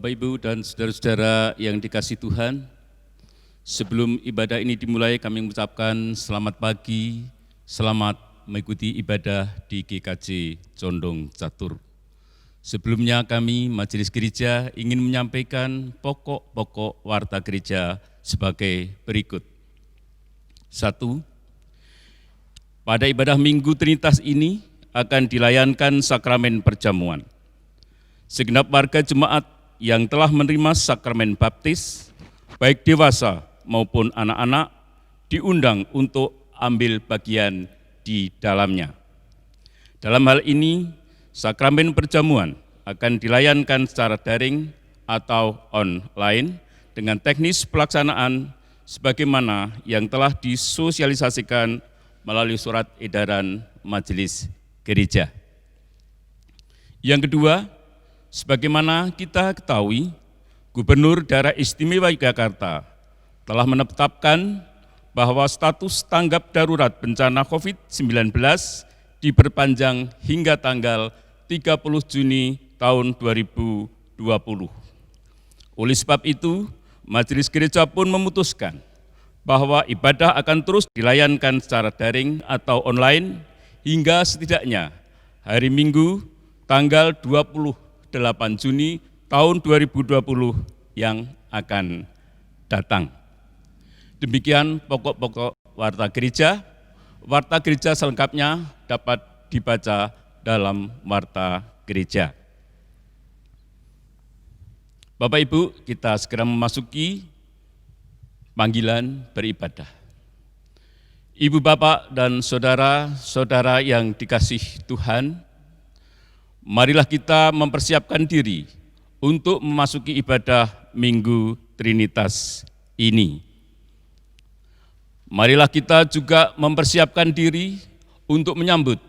Bapak, Ibu, dan saudara-saudara yang dikasihi Tuhan, sebelum ibadah ini dimulai kami mengucapkan selamat pagi, selamat mengikuti ibadah di GKJ Condong Catur. Sebelumnya kami Majelis Gereja ingin menyampaikan pokok-pokok warta gereja sebagai berikut. 1. Pada ibadah Minggu Trinitas ini akan dilayankan sakramen perjamuan. Segenap warga jemaat yang telah menerima sakramen baptis, baik dewasa maupun anak-anak, diundang untuk ambil bagian di dalamnya. Dalam hal ini, sakramen perjamuan akan dilayankan secara daring atau online dengan teknis pelaksanaan sebagaimana yang telah disosialisasikan melalui surat edaran Majelis Gereja. Yang kedua, sebagaimana kita ketahui, Gubernur Daerah Istimewa Yogyakarta telah menetapkan bahwa status tanggap darurat bencana COVID-19 diperpanjang hingga tanggal 30 Juni tahun 2020. Oleh sebab itu, Majelis Gereja pun memutuskan bahwa ibadah akan terus dilayankan secara daring atau online hingga setidaknya hari Minggu tanggal 28 Juni tahun 2020 yang akan datang. Demikian pokok-pokok warta gereja. Warta gereja selengkapnya dapat dibaca dalam warta gereja. Bapak Ibu, kita segera memasuki panggilan beribadah. Ibu Bapak dan saudara-saudara yang dikasihi Tuhan, marilah kita mempersiapkan diri untuk memasuki ibadah Minggu Trinitas ini. Marilah kita juga mempersiapkan diri untuk menyambut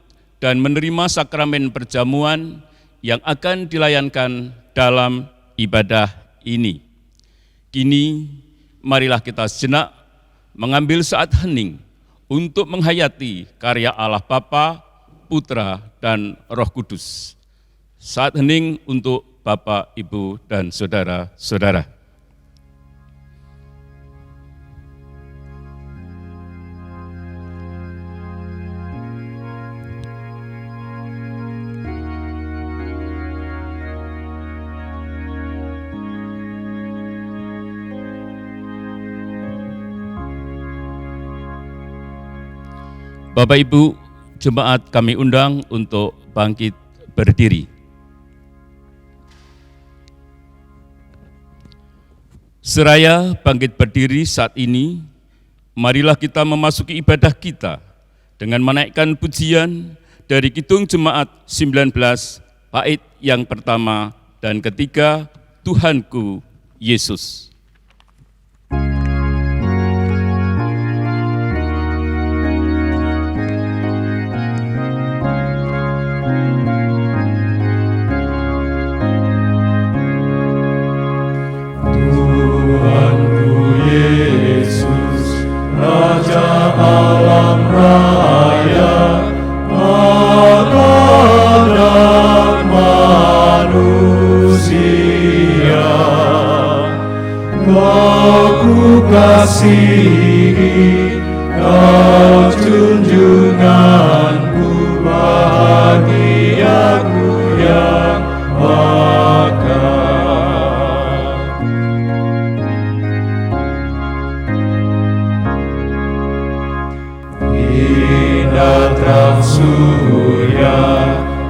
dan menerima sakramen perjamuan yang akan dilayankan dalam ibadah ini. Kini, marilah kita sejenak mengambil saat hening untuk menghayati karya Allah Bapa, Putra, dan Roh Kudus. Saat hening untuk Bapak, Ibu, dan saudara-saudara. Bapak, Ibu, jemaat kami undang untuk bangkit berdiri. Seraya bangkit berdiri saat ini, marilah kita memasuki ibadah kita dengan menaikkan pujian dari Kidung Jemaat 19, bait yang pertama dan ketiga, Tuhanku Yesus. Kasihi Kau junjunganku, bahagiaku yang bakal. Indah terang surya,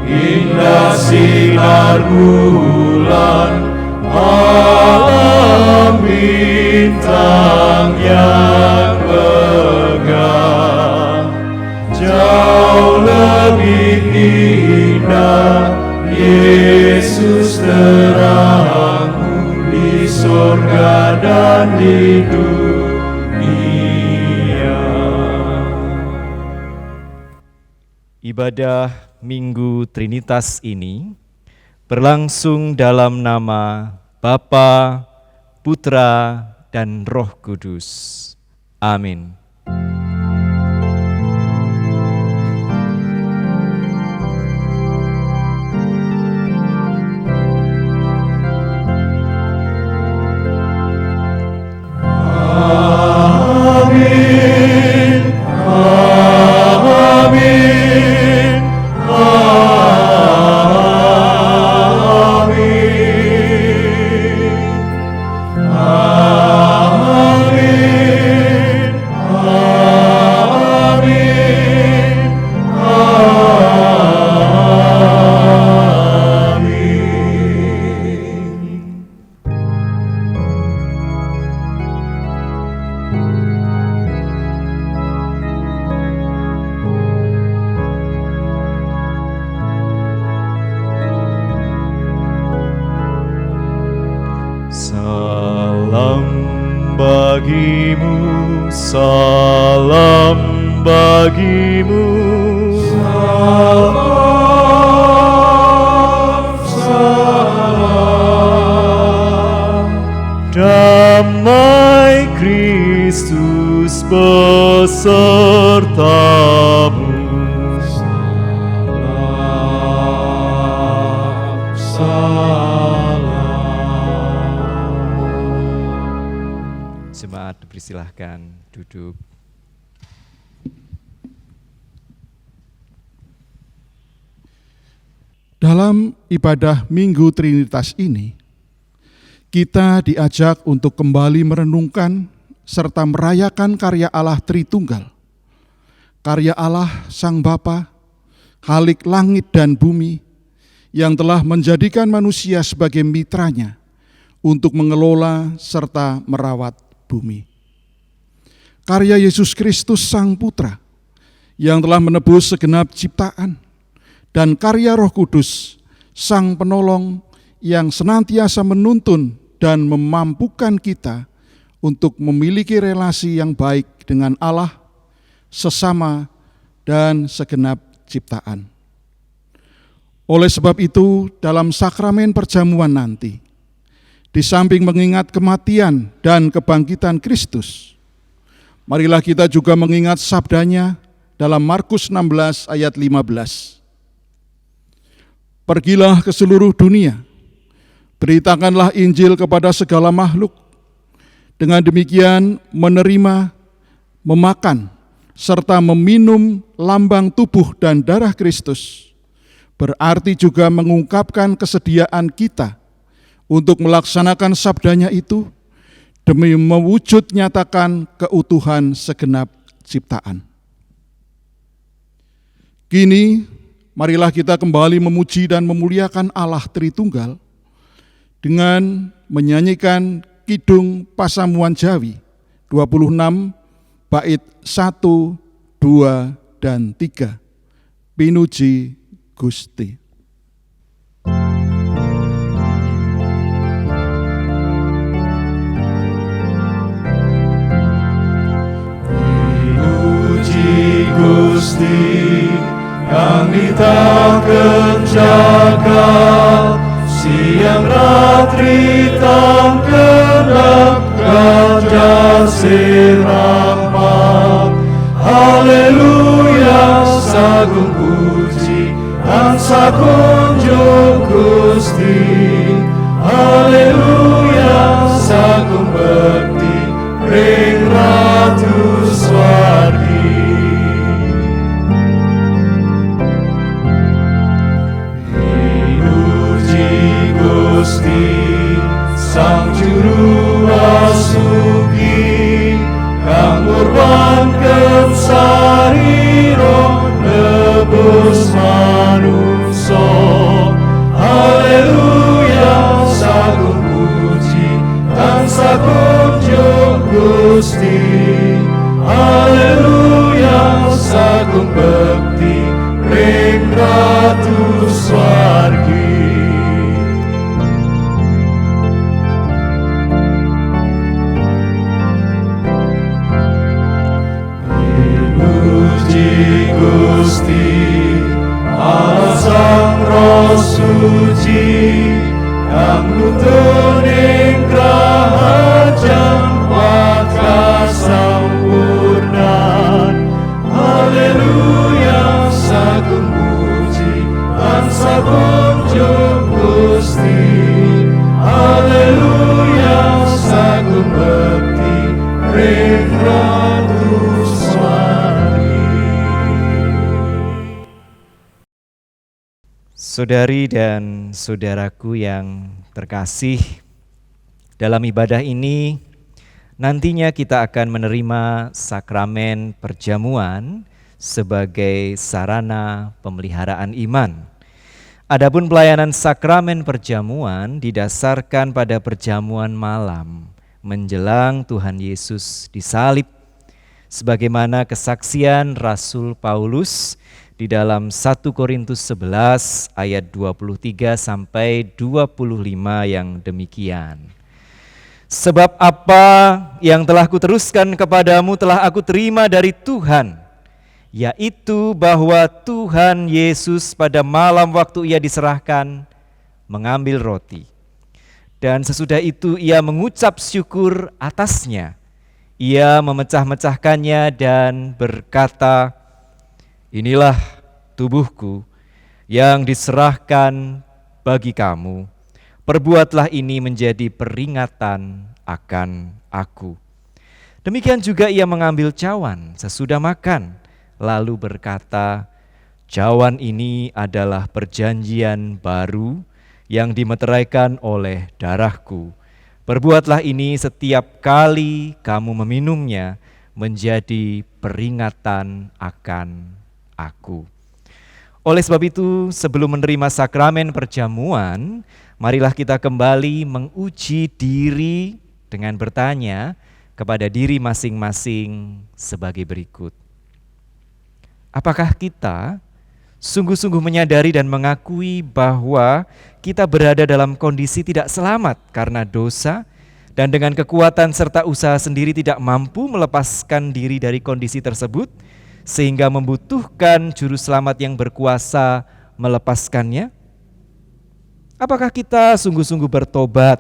indah sinar bulan, alam bintang yang megah, jauh lebih indah Yesus terangmu di sorga dan di dunia. Ibadah Minggu Trinitas ini berlangsung dalam nama Bapa, Putra, dan Roh Kudus. Amin. Amin. Amin. Amin. Salam bagimu, salam bagimu. Salam, salam. Damai Kristus besertamu. Salam, salam. Jemaat dipersilahkan duduk. Dalam ibadah Minggu Trinitas ini, kita diajak untuk kembali merenungkan serta merayakan karya Allah Tritunggal. Karya Allah Sang Bapa, Khalik langit dan bumi, yang telah menjadikan manusia sebagai mitranya untuk mengelola serta merawat bumi. Karya Yesus Kristus Sang Putra, yang telah menebus segenap ciptaan, dan karya Roh Kudus, Sang Penolong yang senantiasa menuntun dan memampukan kita untuk memiliki relasi yang baik dengan Allah, sesama, dan segenap ciptaan. Oleh sebab itu, dalam sakramen perjamuan nanti, di samping mengingat kematian dan kebangkitan Kristus, marilah kita juga mengingat sabdanya dalam Markus 16 ayat 15. Pergilah ke seluruh dunia, beritakanlah Injil kepada segala makhluk. Dengan demikian menerima, memakan, serta meminum lambang tubuh dan darah Kristus, berarti juga mengungkapkan kesediaan kita untuk melaksanakan sabdanya itu demi mewujud nyatakan keutuhan segenap ciptaan. Kini, marilah kita kembali memuji dan memuliakan Allah Tritunggal dengan menyanyikan Kidung Pasamuan Jawi 26 bait 1, 2, dan 3. Pinuji Gusti. Pinuji Gusti yang ditaken jagat, siang ratri tangkenap gajah sirahmat. Haleluya, sagung puji dan sakunjung Gusti. Haleluya, sagung bekti ring Ratu Swargi. Gusti Sang Juru Asugi kang ngurbankeun sariro nebus manungso. Haleluya, sagung puji dan sakunjung Gusti. Haleluya, sagung bekti ring Ratu Swargi. Gusti Allah Sang Roh Suci kang nuntun ing krahajang pakasampurnan. Haleluya, sagung puji dan sakunjung Gusti. Haleluya, sagung bekti ring Ratu Swargi. Saudari dan saudaraku yang terkasih, Dalam ibadah ini, nantinya kita akan menerima sakramen perjamuan sebagai sarana pemeliharaan iman. Adapun pelayanan sakramen perjamuan didasarkan pada perjamuan malam menjelang Tuhan Yesus disalib, sebagaimana kesaksian Rasul Paulus di dalam 1 Korintus 11 ayat 23 sampai 25 yang demikian. Sebab apa yang telah kuteruskan kepadamu telah aku terima dari Tuhan, yaitu bahwa Tuhan Yesus pada malam waktu ia diserahkan mengambil roti. Dan sesudah itu ia mengucap syukur atasnya. Ia memecah-mecahkannya dan berkata, "Inilah tubuhku yang diserahkan bagi kamu. Perbuatlah ini menjadi peringatan akan aku." Demikian juga ia mengambil cawan sesudah makan, lalu berkata, "Cawan ini adalah perjanjian baru yang dimeteraikan oleh darahku. Perbuatlah ini setiap kali kamu meminumnya menjadi peringatan akan aku." Oleh sebab itu, sebelum menerima sakramen perjamuan, marilah kita kembali menguji diri dengan bertanya kepada diri masing-masing sebagai berikut. Apakah kita sungguh-sungguh menyadari dan mengakui bahwa kita berada dalam kondisi tidak selamat karena dosa, dan dengan kekuatan serta usaha sendiri tidak mampu melepaskan diri dari kondisi tersebut, sehingga membutuhkan juru selamat yang berkuasa melepaskannya? Apakah kita sungguh-sungguh bertobat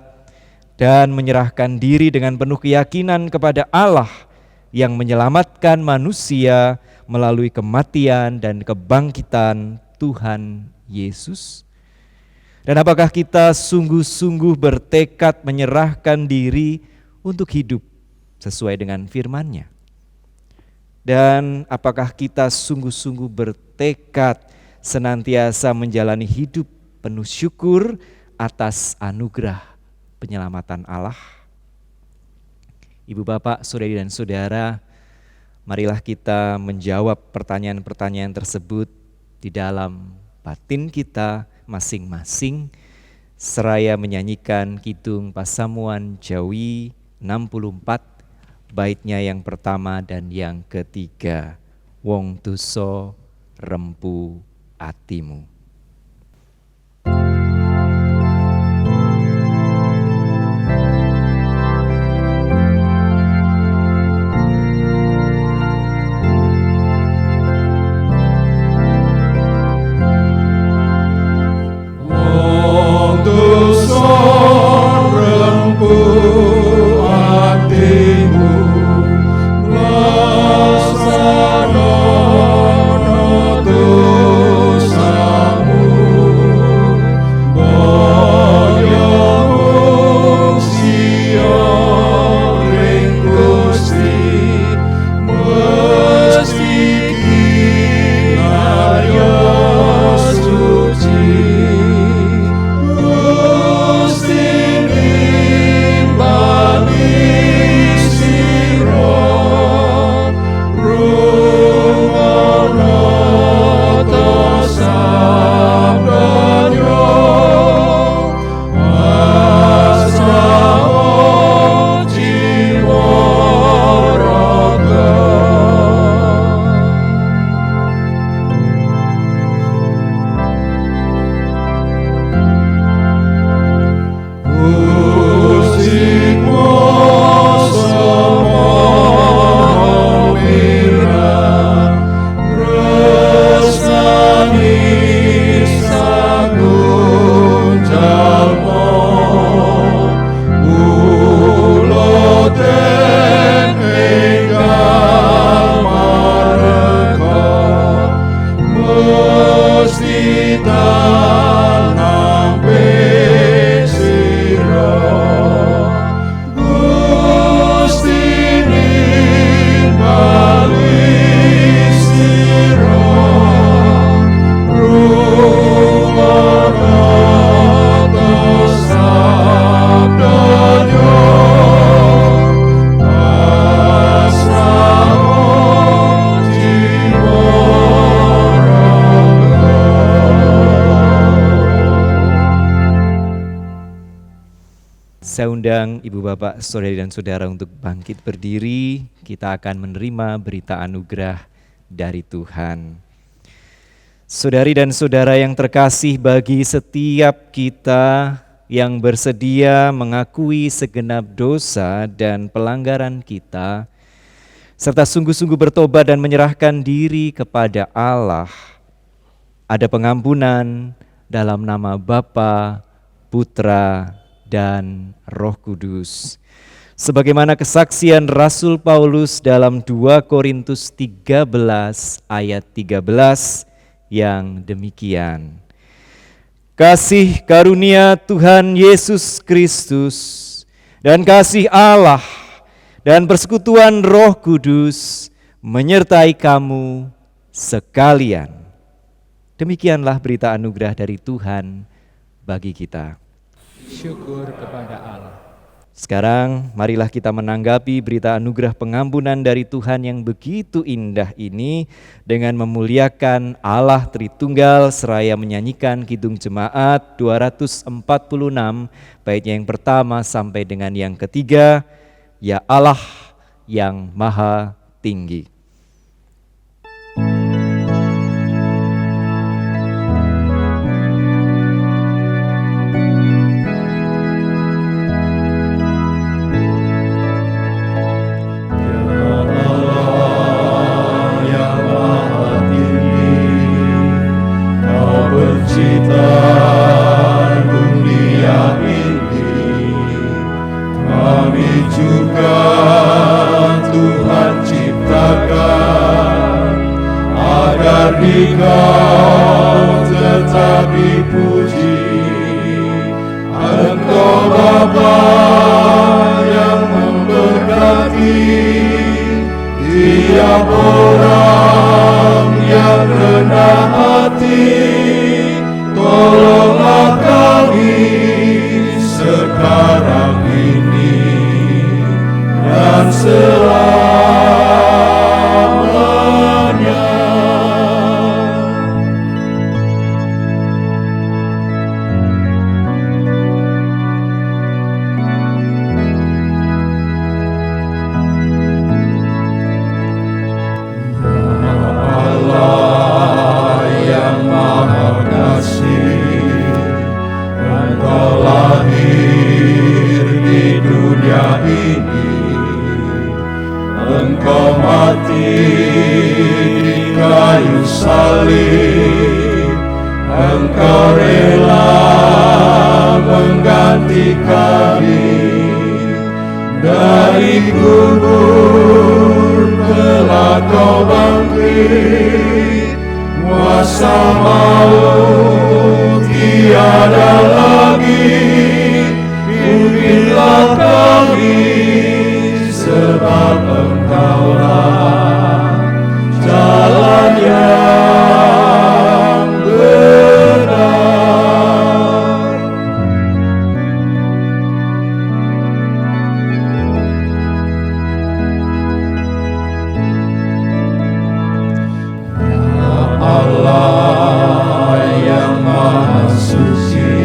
dan menyerahkan diri dengan penuh keyakinan kepada Allah yang menyelamatkan manusia melalui kematian dan kebangkitan Tuhan Yesus? Dan apakah kita sungguh-sungguh bertekad menyerahkan diri untuk hidup sesuai dengan firman-Nya? Dan apakah kita sungguh-sungguh bertekad senantiasa menjalani hidup penuh syukur atas anugerah penyelamatan Allah? Ibu bapak, saudari dan saudara, marilah kita menjawab pertanyaan-pertanyaan tersebut di dalam batin kita masing-masing, seraya menyanyikan kidung Pasamuan Jawi 64, baitnya yang pertama dan yang ketiga. Wong tuso rempu atimu. Dosa mengundang Ibu Bapak, Saudari dan Saudara untuk bangkit berdiri. Kita akan menerima berita anugerah dari Tuhan. Saudari dan saudara yang terkasih, bagi setiap kita yang bersedia mengakui segenap dosa dan pelanggaran kita, serta sungguh-sungguh bertobat dan menyerahkan diri kepada Allah, ada pengampunan dalam nama Bapa, Putra, dan Roh Kudus. Sebagaimana kesaksian Rasul Paulus dalam 2 Korintus 13 ayat 13 yang demikian. Kasih karunia Tuhan Yesus Kristus dan kasih Allah dan persekutuan Roh Kudus menyertai kamu sekalian. Demikianlah berita anugerah dari Tuhan bagi kita. Syukur kepada Allah. Sekarang marilah kita menanggapi berita anugerah pengampunan dari Tuhan yang begitu indah ini dengan memuliakan Allah Tritunggal seraya menyanyikan Kidung Jemaat 246 baitnya yang pertama sampai dengan yang ketiga, Ya Allah yang Maha Tinggi. Engkau tetap dipuji, Engkau Bapa yang memberkati tiap orang yang rendah hati. Tolonglah kami sekarang ini dan Engkau mati di kayu salib, Engkau rela mengganti kami. Dari kubur telah Kau bangkit, kuasa maut tiada lagi. Pimpinlah kami sebab Engkaulah jalan yang benar. Ya Allah yang Maha Suci,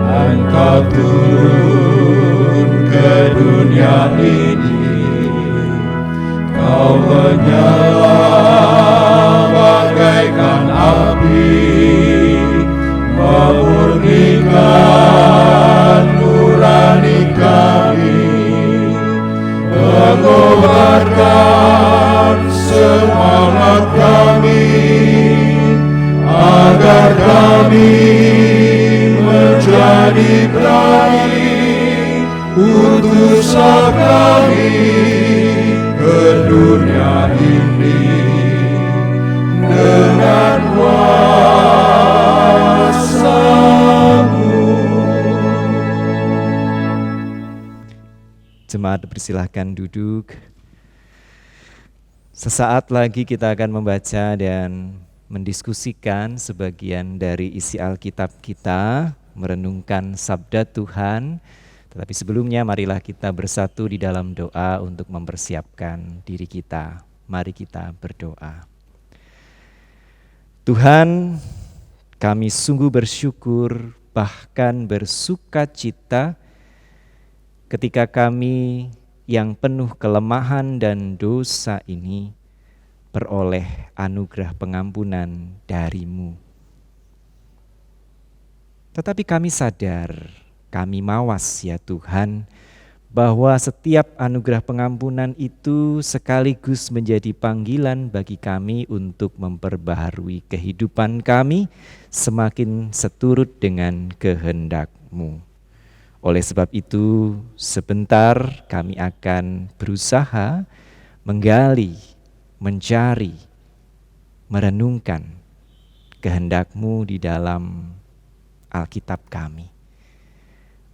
Engkau turun ke dunia ini, Kau menyala bagaikan api, memurnikan nurani kami, mengobarkan semangat kami, agar kami menjadi berani. Utuslah kami ke dunia ini dengan kuasa-Mu. Jemaat persilahkan duduk. Sesaat lagi kita akan membaca dan mendiskusikan sebagian dari isi Alkitab kita, merenungkan sabda Tuhan. Tetapi sebelumnya marilah kita bersatu di dalam doa untuk mempersiapkan diri kita. Mari kita berdoa. Tuhan, kami sungguh bersyukur bahkan bersuka cita ketika kami yang penuh kelemahan dan dosa ini beroleh anugerah pengampunan dari-Mu. Tetapi kami sadar, kami mawas ya Tuhan, bahwa setiap anugerah pengampunan itu sekaligus menjadi panggilan bagi kami untuk memperbaharui kehidupan kami semakin seturut dengan kehendak-Mu. Oleh sebab itu, sebentar kami akan berusaha menggali, mencari, merenungkan kehendak-Mu di dalam Alkitab kami.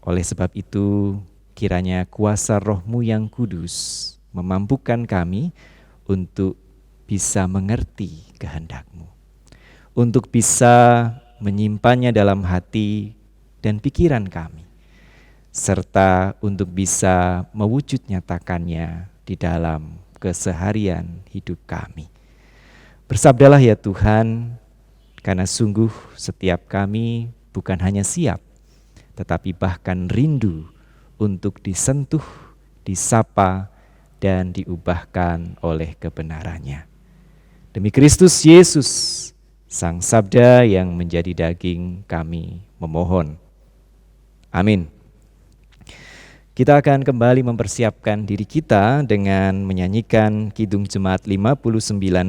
Oleh sebab itu, kiranya kuasa Roh-Mu yang kudus memampukan kami untuk bisa mengerti kehendak-Mu, untuk bisa menyimpannya dalam hati dan pikiran kami, serta untuk bisa mewujud nyatakannya di dalam keseharian hidup kami. Bersabdalah ya Tuhan, karena sungguh setiap kami bukan hanya siap, tetapi bahkan rindu untuk disentuh, disapa, dan diubahkan oleh kebenarannya. Demi Kristus Yesus, Sang Sabda yang menjadi daging, kami memohon. Amin. Kita akan kembali mempersiapkan diri kita dengan menyanyikan Kidung Jemaat 59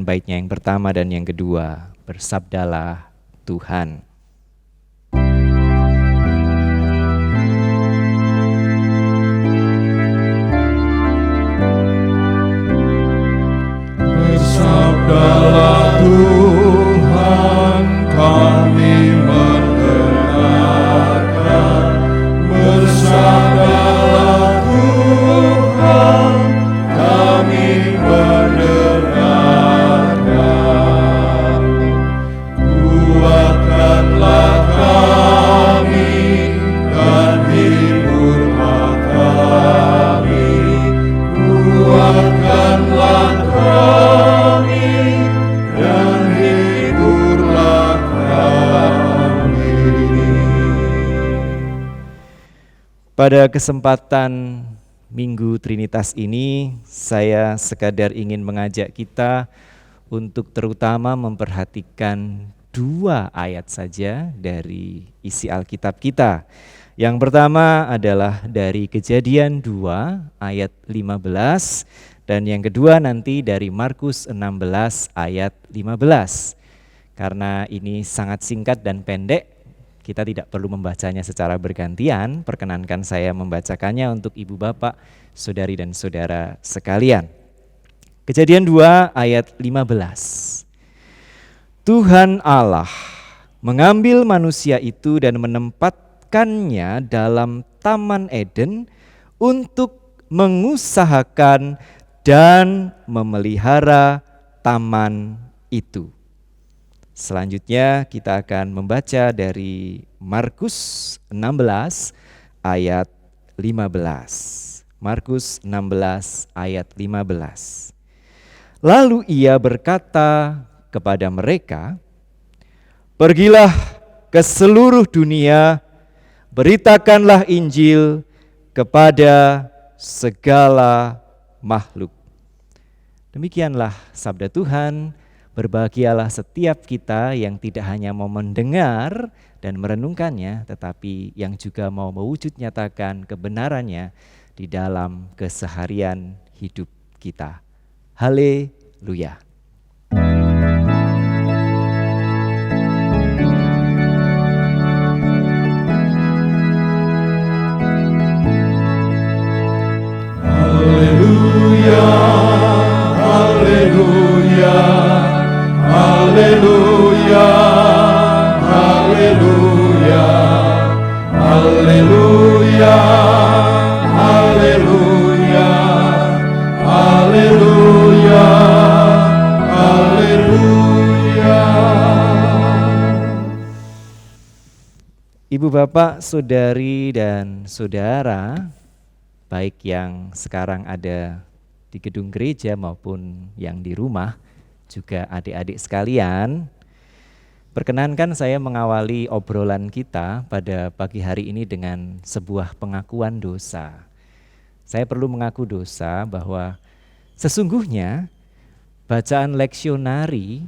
baitnya yang pertama dan yang kedua. Bersabdalah Tuhan. Bersabdalah Tuhan, kami mendengarkan. Bersabdalah Tuhan, kami mendengarkan. Kuatkanlah kami dan hiburlah kami. Kuatkanlah kami dan hiburlah kami. Pada kesempatan Minggu Trinitas ini, saya sekadar ingin mengajak kita untuk terutama memperhatikan 2 ayat saja dari isi Alkitab kita. Yang pertama adalah dari Kejadian 2 ayat 15 dan yang kedua nanti dari Markus 16 ayat 15. Karena ini sangat singkat dan pendek, kita tidak perlu membacanya secara bergantian, perkenankan saya membacakannya untuk ibu bapak, saudari dan saudara sekalian. Kejadian 2 ayat 15. Tuhan Allah mengambil manusia itu dan menempatkannya dalam Taman Eden untuk mengusahakan dan memelihara taman itu. Selanjutnya kita akan membaca dari Markus 16 ayat 15. Markus 16 ayat 15. Lalu ia berkata kepada mereka, "Pergilah ke seluruh dunia, beritakanlah Injil kepada segala makhluk." Demikianlah sabda Tuhan. Berbahagialah setiap kita yang tidak hanya mau mendengar dan merenungkannya, tetapi yang juga mau mewujud nyatakan kebenarannya di dalam keseharian hidup kita. Haleluya. Haleluya, haleluya, haleluya, haleluya, haleluya, haleluya, haleluya, haleluya. Ibu bapak, saudari dan saudara, baik yang sekarang ada di gedung gereja maupun yang di rumah, juga adik-adik sekalian, perkenankan saya mengawali obrolan kita pada pagi hari ini dengan sebuah pengakuan dosa. Saya perlu mengaku dosa bahwa sesungguhnya bacaan leksionari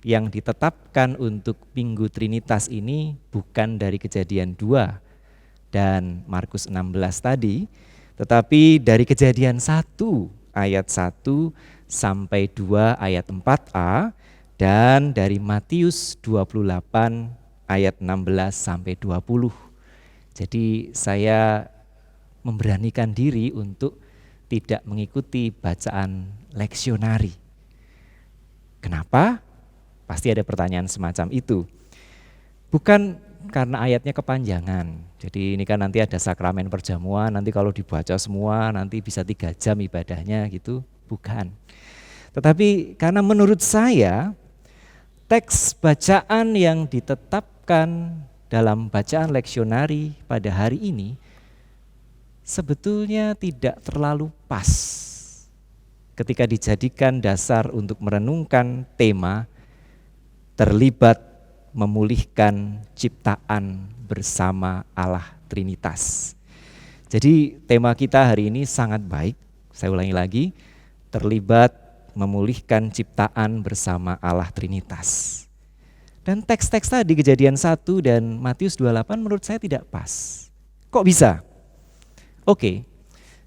yang ditetapkan untuk Minggu Trinitas ini bukan dari Kejadian 2 dan Markus 16 tadi, tetapi dari Kejadian 1 ayat 1 sampai 2 ayat 4a dan dari Matius 28 ayat 16 sampai 20. Jadi saya memberanikan diri untuk tidak mengikuti bacaan leksionari. Kenapa? Pasti ada pertanyaan semacam itu. Bukan karena ayatnya kepanjangan. Jadi ini kan nanti ada sakramen perjamuan, nanti kalau dibaca semua nanti bisa 3 jam ibadahnya gitu. Bukan. Tetapi karena menurut saya teks bacaan yang ditetapkan dalam bacaan leksionari pada hari ini sebetulnya tidak terlalu pas ketika dijadikan dasar untuk merenungkan tema terlibat memulihkan ciptaan bersama Allah Trinitas. Jadi tema kita hari ini sangat baik, saya ulangi lagi, terlibat memulihkan ciptaan bersama Allah Trinitas. Dan teks-teks tadi Kejadian 1 dan Matius 28 menurut saya tidak pas. Kok bisa? Oke,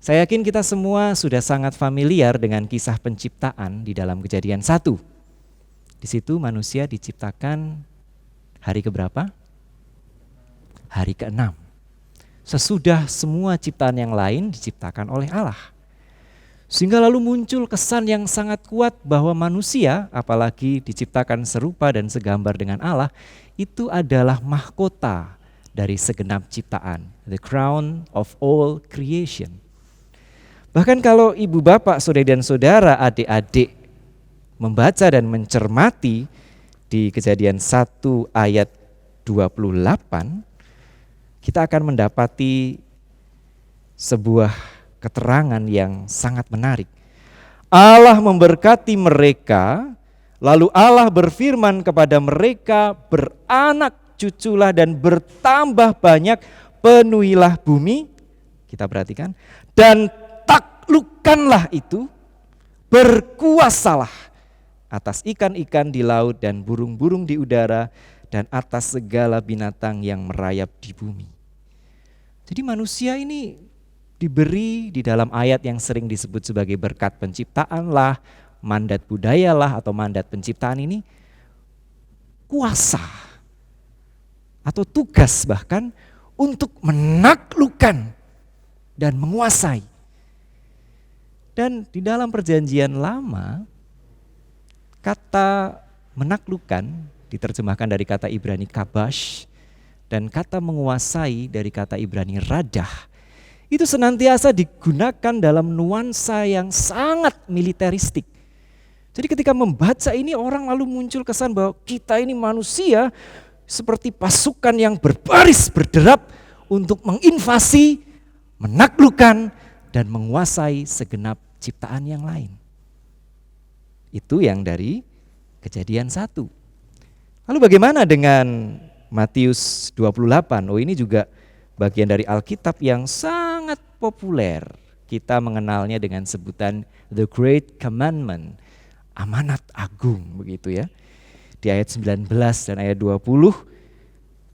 saya yakin kita semua sudah sangat familiar dengan kisah penciptaan di dalam Kejadian 1. Di situ manusia diciptakan hari keberapa? Hari ke-6. Sesudah semua ciptaan yang lain diciptakan oleh Allah. Sehingga lalu muncul kesan yang sangat kuat bahwa manusia, apalagi diciptakan serupa dan segambar dengan Allah, itu adalah mahkota dari segenap ciptaan, the crown of all creation. Bahkan kalau ibu bapak, saudara dan saudara, adik-adik membaca dan mencermati di Kejadian 1 ayat 28, kita akan mendapati sebuah keterangan yang sangat menarik. Allah memberkati mereka, lalu Allah berfirman kepada mereka, beranak cuculah dan bertambah banyak, penuhilah bumi, kita perhatikan, dan taklukkanlah itu, berkuasalah atas ikan-ikan di laut dan burung-burung di udara dan atas segala binatang yang merayap di bumi. Jadi manusia ini diberi di dalam ayat yang sering disebut sebagai berkat penciptaan lah, mandat budaya lah atau mandat penciptaan ini kuasa atau tugas bahkan untuk menaklukkan dan menguasai. Dan di dalam perjanjian lama kata menaklukkan diterjemahkan dari kata Ibrani kabash dan kata menguasai dari kata Ibrani radah. Itu senantiasa digunakan dalam nuansa yang sangat militeristik. Jadi ketika membaca ini orang lalu muncul kesan bahwa kita ini manusia seperti pasukan yang berbaris berderap untuk menginvasi, menaklukkan dan menguasai segenap ciptaan yang lain. Itu yang dari Kejadian 1. Lalu bagaimana dengan Matius 28? Oh, ini juga bagian dari Alkitab yang sangat populer. Kita mengenalnya dengan sebutan The Great Commandment, amanat agung begitu ya. Di ayat 19 dan ayat 20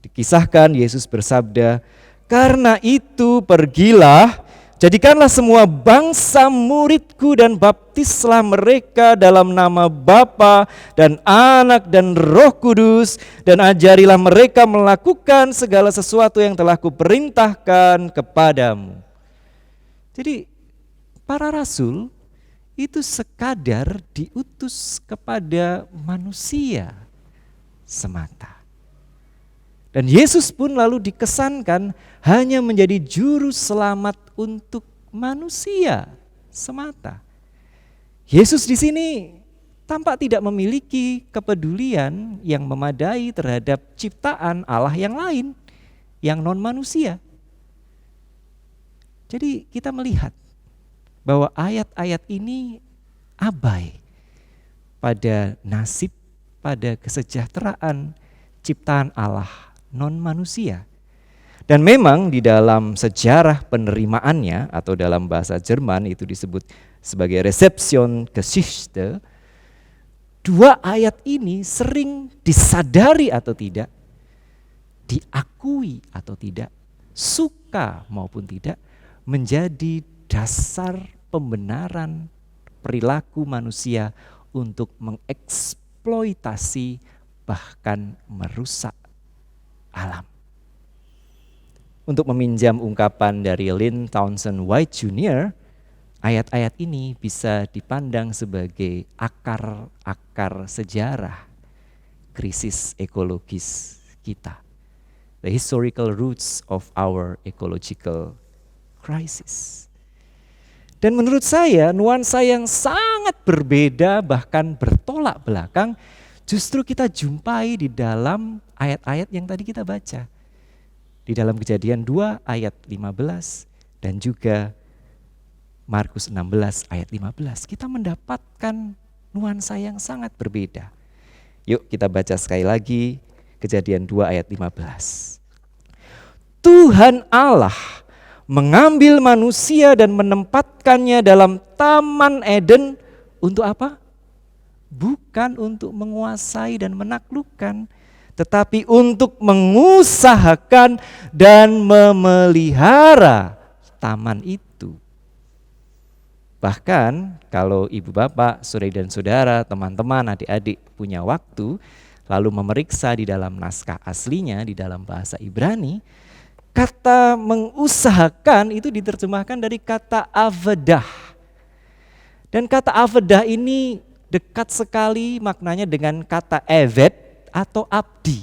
dikisahkan Yesus bersabda, "Karena itu pergilah, jadikanlah semua bangsa muridku dan baptislah mereka dalam nama Bapa dan Anak dan Roh Kudus dan ajarilah mereka melakukan segala sesuatu yang telah kuperintahkan kepadamu." Jadi para rasul itu sekadar diutus kepada manusia semata. Dan Yesus pun lalu dikesankan hanya menjadi juru selamat untuk manusia semata. Yesus di sini tampak tidak memiliki kepedulian yang memadai terhadap ciptaan Allah yang lain, yang non manusia. Jadi kita melihat bahwa ayat-ayat ini abai pada nasib, pada kesejahteraan ciptaan Allah non manusia. Dan memang di dalam sejarah penerimaannya atau dalam bahasa Jerman itu disebut sebagai Rezeptionsgeschichte, dua ayat ini sering disadari atau tidak, diakui atau tidak, suka maupun tidak, menjadi dasar pembenaran perilaku manusia untuk mengeksploitasi bahkan merusak alam. Untuk meminjam ungkapan dari Lynn Townsend White Jr., ayat-ayat ini bisa dipandang sebagai akar-akar sejarah krisis ekologis kita. The historical roots of our ecological crisis. Dan menurut saya nuansa yang sangat berbeda bahkan bertolak belakang justru kita jumpai di dalam ayat-ayat yang tadi kita baca. Di dalam Kejadian 2 ayat 15 dan juga Markus 16 ayat 15. Kita mendapatkan nuansa yang sangat berbeda. Yuk kita baca sekali lagi Kejadian 2 ayat 15. Tuhan Allah mengambil manusia dan menempatkannya dalam Taman Eden untuk apa? Bukan untuk menguasai dan menaklukkan, tetapi untuk mengusahakan dan memelihara taman itu. Bahkan kalau ibu bapak, saudara dan saudara, teman-teman, adik-adik punya waktu, lalu memeriksa di dalam naskah aslinya, di dalam bahasa Ibrani, kata mengusahakan itu diterjemahkan dari kata avedah. Dan kata avedah ini dekat sekali maknanya dengan kata eved atau abdi.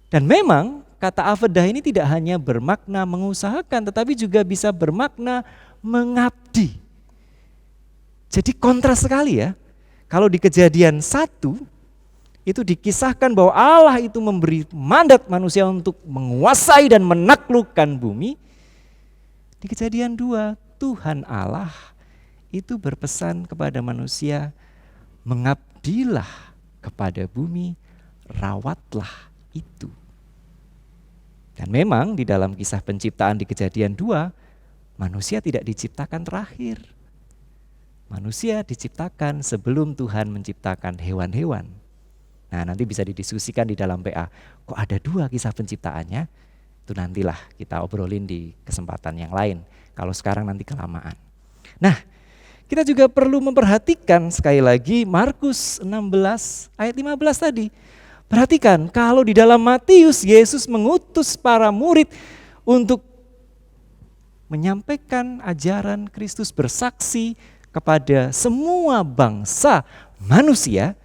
Dan memang kata avedah ini tidak hanya bermakna mengusahakan, tetapi juga bisa bermakna mengabdi. Jadi kontras sekali ya. Kalau di Kejadian 1 itu dikisahkan bahwa Allah itu memberi mandat manusia untuk menguasai dan menaklukkan bumi. Di Kejadian 2 Tuhan Allah itu berpesan kepada manusia, mengabdilah kepada bumi, rawatlah itu. Dan memang di dalam kisah penciptaan di Kejadian 2, manusia tidak diciptakan terakhir. Manusia diciptakan sebelum Tuhan menciptakan hewan-hewan. Nah, nanti bisa didiskusikan di dalam PA. Kok ada 2 kisah penciptaannya? Itu nantilah kita obrolin di kesempatan yang lain. Kalau sekarang nanti kelamaan. Nah, kita juga perlu memperhatikan sekali lagi Markus 16 ayat 15 tadi. Perhatikan, kalau di dalam Matius Yesus mengutus para murid untuk menyampaikan ajaran Kristus, bersaksi kepada semua bangsa manusia.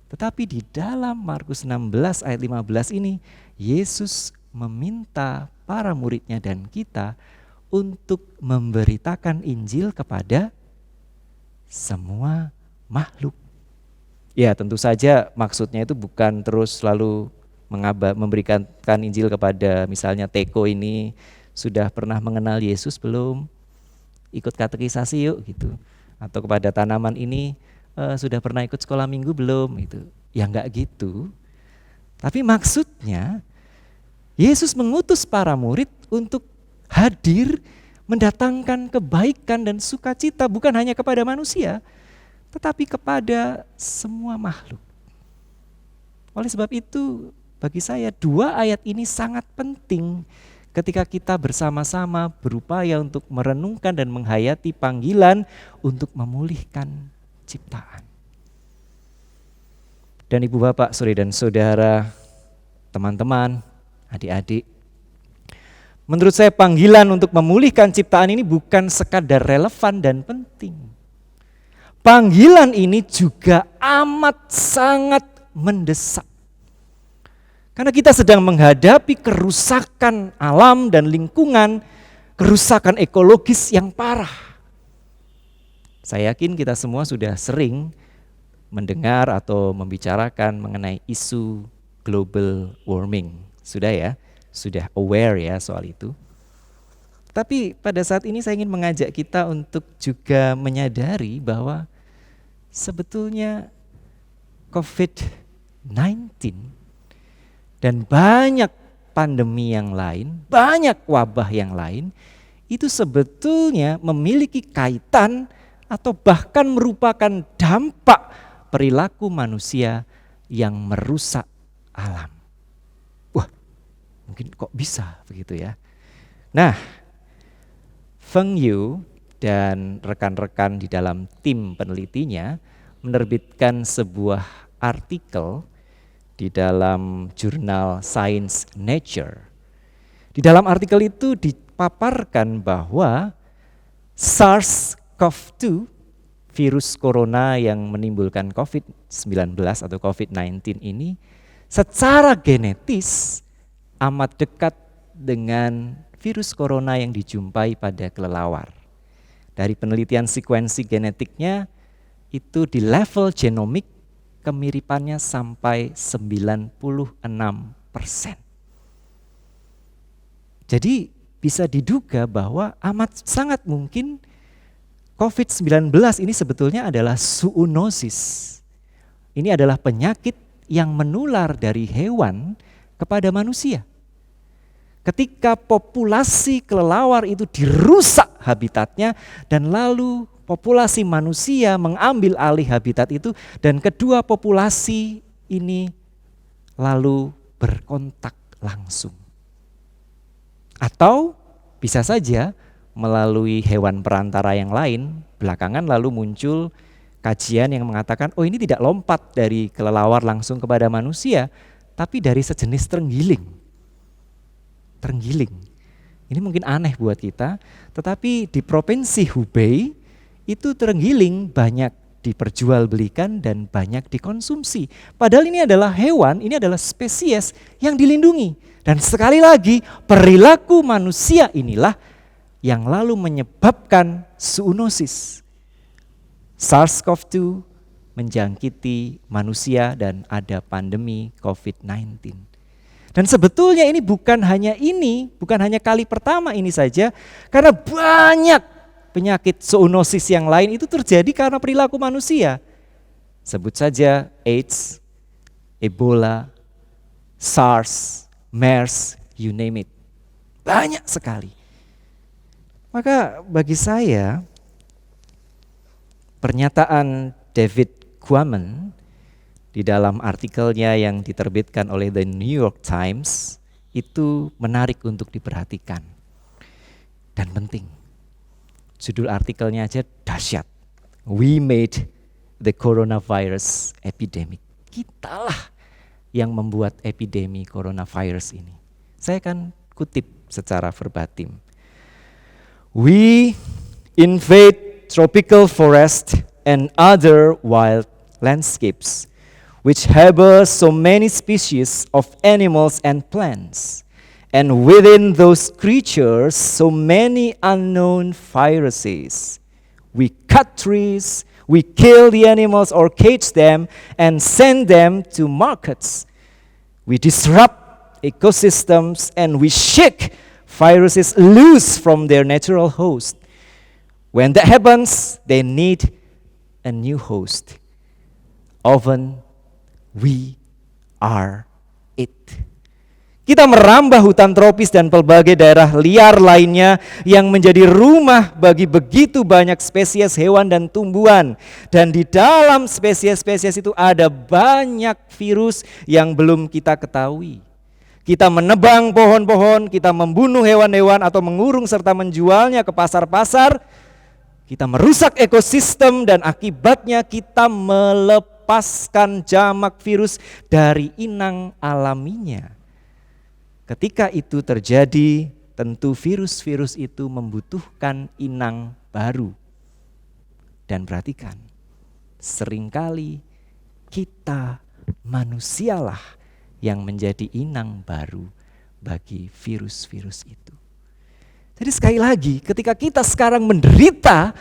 Tetapi di dalam Markus 16 ayat 15 ini, Yesus meminta para muridnya dan kita untuk memberitakan Injil kepada semua makhluk. Ya, tentu saja maksudnya itu bukan terus selalu memberikan Injil kepada misalnya Teko ini sudah pernah mengenal Yesus belum? Ikut katekisasi yuk gitu. Atau kepada tanaman ini sudah pernah ikut sekolah minggu belum gitu. Ya enggak gitu. Tapi maksudnya Yesus mengutus para murid untuk hadir mendatangkan kebaikan dan sukacita bukan hanya kepada manusia, tetapi kepada semua makhluk. Oleh sebab itu, bagi saya 2 ayat ini sangat penting ketika kita bersama-sama berupaya untuk merenungkan dan menghayati panggilan untuk memulihkan ciptaan. Dan ibu bapak, saudara dan saudara, teman-teman, adik-adik, menurut saya panggilan untuk memulihkan ciptaan ini bukan sekadar relevan dan penting. Panggilan ini juga amat sangat mendesak. Karena kita sedang menghadapi kerusakan alam dan lingkungan, kerusakan ekologis yang parah. Saya yakin kita semua sudah sering mendengar atau membicarakan mengenai isu global warming. Sudah ya? Sudah aware ya soal itu. Tapi pada saat ini saya ingin mengajak kita untuk juga menyadari bahwa sebetulnya COVID-19 dan banyak pandemi yang lain, banyak wabah yang lain, itu sebetulnya memiliki kaitan atau bahkan merupakan dampak perilaku manusia yang merusak alam. Wah, mungkin kok bisa begitu ya. Nah, Feng Yu dan rekan-rekan di dalam tim penelitinya menerbitkan sebuah artikel di dalam jurnal Science Nature. Di dalam artikel itu dipaparkan bahwa SARS-CoV-2, virus corona yang menimbulkan COVID-19 atau COVID-19 ini secara genetis amat dekat dengan virus corona yang dijumpai pada kelelawar. Dari penelitian sekuensi genetiknya itu di level genomik kemiripannya sampai 96%. Jadi bisa diduga bahwa amat sangat mungkin COVID-19 ini sebetulnya adalah zoonosis. Ini adalah penyakit yang menular dari hewan kepada manusia. Ketika populasi kelelawar itu dirusak habitatnya dan lalu populasi manusia mengambil alih habitat itu dan kedua populasi ini lalu berkontak langsung. Atau bisa saja melalui hewan perantara yang lain, belakangan lalu muncul kajian yang mengatakan, oh ini tidak lompat dari kelelawar langsung kepada manusia, tapi dari sejenis terenggiling. Ini mungkin aneh buat kita, tetapi di provinsi Hubei, itu terenggiling banyak diperjualbelikan dan banyak dikonsumsi. Padahal ini adalah hewan, ini adalah spesies yang dilindungi. Dan sekali lagi perilaku manusia inilah yang lalu menyebabkan zoonosis. SARS-CoV-2 menjangkiti manusia dan ada pandemi COVID-19. Dan sebetulnya ini bukan hanya kali pertama ini saja, karena banyak penyakit zoonosis yang lain itu terjadi karena perilaku manusia. Sebut saja AIDS, Ebola, SARS, MERS, you name it. Banyak sekali. Maka bagi saya, pernyataan David Quammen di dalam artikelnya yang diterbitkan oleh The New York Times itu menarik untuk diperhatikan dan penting. Judul artikelnya aja dahsyat. We made the coronavirus epidemic. Kitalah yang membuat epidemi coronavirus ini. Saya akan kutip secara verbatim. We invade tropical forest and other wild landscapes which harbor so many species of animals and plants. And within those creatures, so many unknown viruses. We cut trees, we kill the animals or cage them and send them to markets. We disrupt ecosystems and we shake viruses loose from their natural host. When that happens, they need a new host. Often, we are it. Kita merambah hutan tropis dan pelbagai daerah liar lainnya yang menjadi rumah bagi begitu banyak spesies hewan dan tumbuhan. Dan di dalam spesies-spesies itu ada banyak virus yang belum kita ketahui. Kita menebang pohon-pohon, kita membunuh hewan-hewan atau mengurung serta menjualnya ke pasar-pasar. Kita merusak ekosistem dan akibatnya kita melepaskan jamak virus dari inang alaminya. Ketika itu terjadi, tentu virus-virus itu membutuhkan inang baru. Dan perhatikan, seringkali kita manusialah yang menjadi inang baru bagi virus-virus itu. Jadi sekali lagi, ketika kita sekarang menderita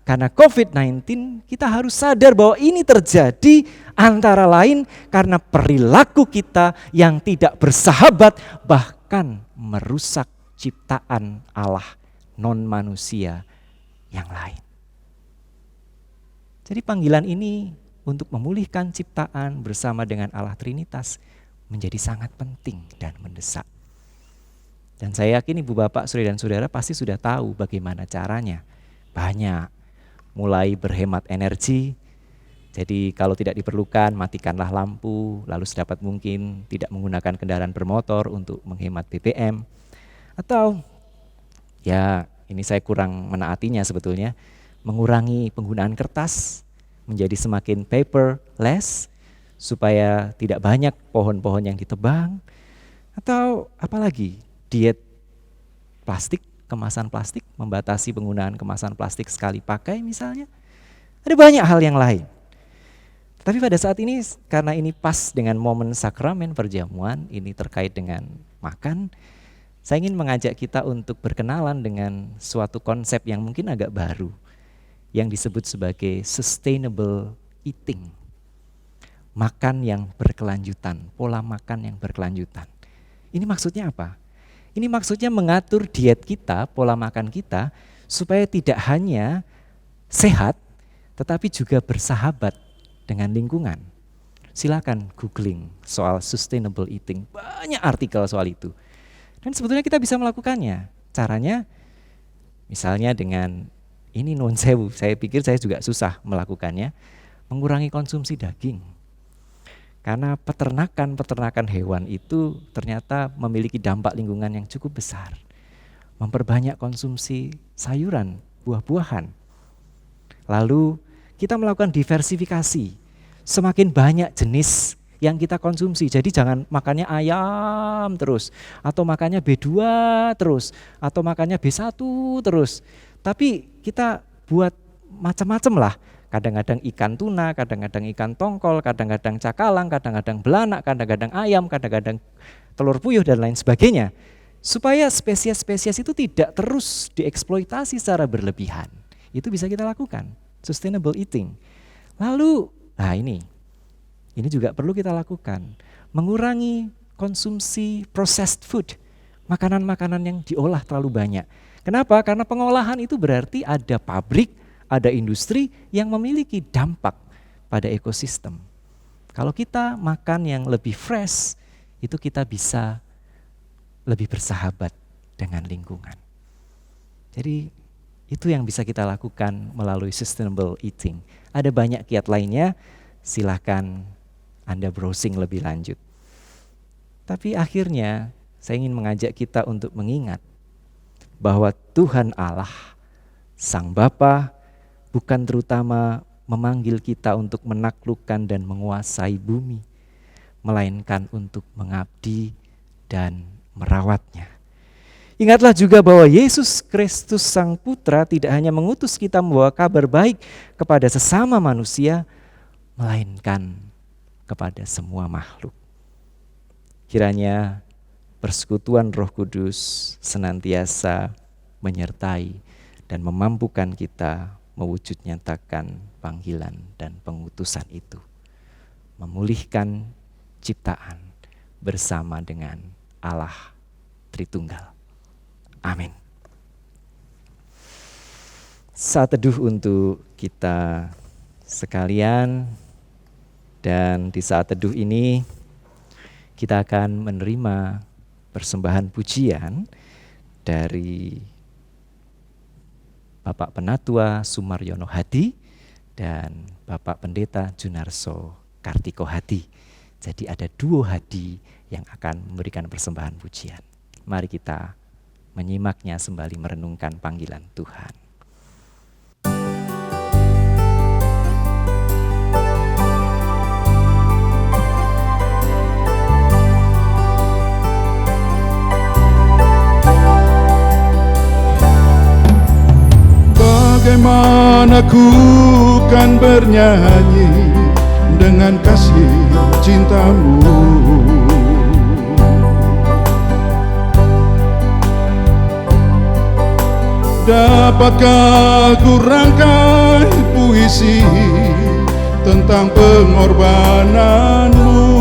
karena COVID-19, kita harus sadar bahwa ini terjadi antara lain karena perilaku kita yang tidak bersahabat, bahkan merusak ciptaan Allah non-manusia yang lain. Jadi panggilan ini untuk memulihkan ciptaan bersama dengan Allah Trinitas menjadi sangat penting dan mendesak. Dan saya yakin ibu bapak, saudara dan saudara pasti sudah tahu bagaimana caranya. Banyak, mulai berhemat energi. Jadi kalau tidak diperlukan matikanlah lampu, lalu sedapat mungkin tidak menggunakan kendaraan bermotor untuk menghemat BBM. Atau ya ini saya kurang menaatinya sebetulnya, mengurangi penggunaan kertas menjadi semakin paperless supaya tidak banyak pohon-pohon yang ditebang. Atau apalagi diet plastik, kemasan plastik, membatasi penggunaan kemasan plastik sekali pakai misalnya. Ada banyak hal yang lain. Tapi pada saat ini karena ini pas dengan momen sakramen perjamuan, ini terkait dengan makan, saya ingin mengajak kita untuk berkenalan dengan suatu konsep yang mungkin agak baru, yang disebut sebagai sustainable eating. Makan yang berkelanjutan, pola makan yang berkelanjutan. Ini maksudnya apa? Ini maksudnya mengatur diet kita, pola makan kita, supaya tidak hanya sehat, tetapi juga bersahabat dengan lingkungan. Silakan googling soal sustainable eating, banyak artikel soal itu. Dan sebetulnya kita bisa melakukannya. Caranya misalnya dengan, ini non sewu, saya pikir saya juga susah melakukannya, mengurangi konsumsi daging. Karena peternakan hewan itu ternyata memiliki dampak lingkungan yang cukup besar. Memperbanyak konsumsi sayuran, buah-buahan. Lalu kita melakukan diversifikasi. Semakin banyak jenis yang kita konsumsi. Jadi jangan makannya ayam terus, atau makannya B2 terus, atau makannya B1 terus. Tapi kita buat macam-macam lah. Kadang-kadang ikan tuna, kadang-kadang ikan tongkol, kadang-kadang cakalang, kadang-kadang belanak, kadang-kadang ayam, kadang-kadang telur puyuh dan lain sebagainya. Supaya spesies-spesies itu tidak terus dieksploitasi secara berlebihan. Itu bisa kita lakukan, sustainable eating. Lalu, nah ini juga perlu kita lakukan. Mengurangi konsumsi processed food, makanan-makanan yang diolah terlalu banyak. Kenapa? Karena pengolahan itu berarti ada pabrik, ada industri yang memiliki dampak pada ekosistem. Kalau kita makan yang lebih fresh, itu kita bisa lebih bersahabat dengan lingkungan. Jadi itu yang bisa kita lakukan melalui sustainable eating. Ada banyak kiat lainnya, silahkan Anda browsing lebih lanjut. Tapi akhirnya saya ingin mengajak kita untuk mengingat bahwa Tuhan Allah, Sang Bapa, bukan terutama memanggil kita untuk menaklukkan dan menguasai bumi, melainkan untuk mengabdi dan merawatnya. Ingatlah juga bahwa Yesus Kristus Sang Putra tidak hanya mengutus kita membawa kabar baik kepada sesama manusia, melainkan kepada semua makhluk. Kiranya persekutuan Roh Kudus senantiasa menyertai dan memampukan kita mewujud nyatakan panggilan dan pengutusan itu. Memulihkan ciptaan bersama dengan Allah Tritunggal. Amin. Saat teduh untuk kita sekalian, dan di saat teduh ini kita akan menerima persembahan pujian dari Bapak Penatua Sumaryono Hadi dan Bapak Pendeta Junarso Kartiko Hadi. Jadi ada duo Hadi yang akan memberikan persembahan pujian. Mari kita menyimaknya sembari merenungkan panggilan Tuhan. Bagaimana ku kan bernyanyi dengan kasih cintamu. Dapatkah ku rangkai puisi tentang pengorbananmu?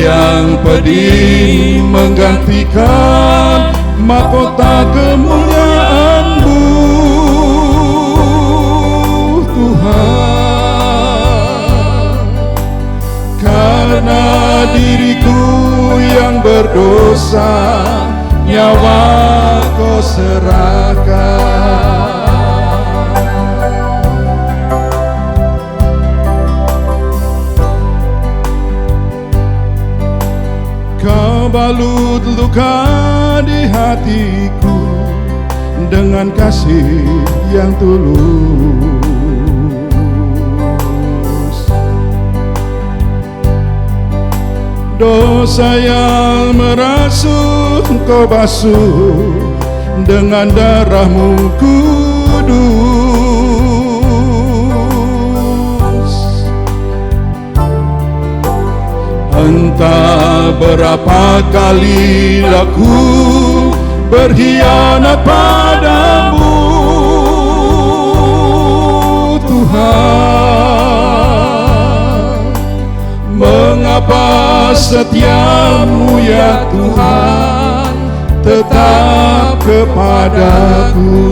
Yang pedih menggantikan mahkota kemuliaan-Mu, Tuhan. diriku yang berdosa, nyawa kau serahkan. Kau balut luka di hatiku dengan kasih yang tulus. Dosa yang merasuk kau basuh dengan darah-Mu kudus. Entah berapa kali aku berkhianat padamu, Tuhan. Mengapa setiamu ya Tuhan tetap kepadaku?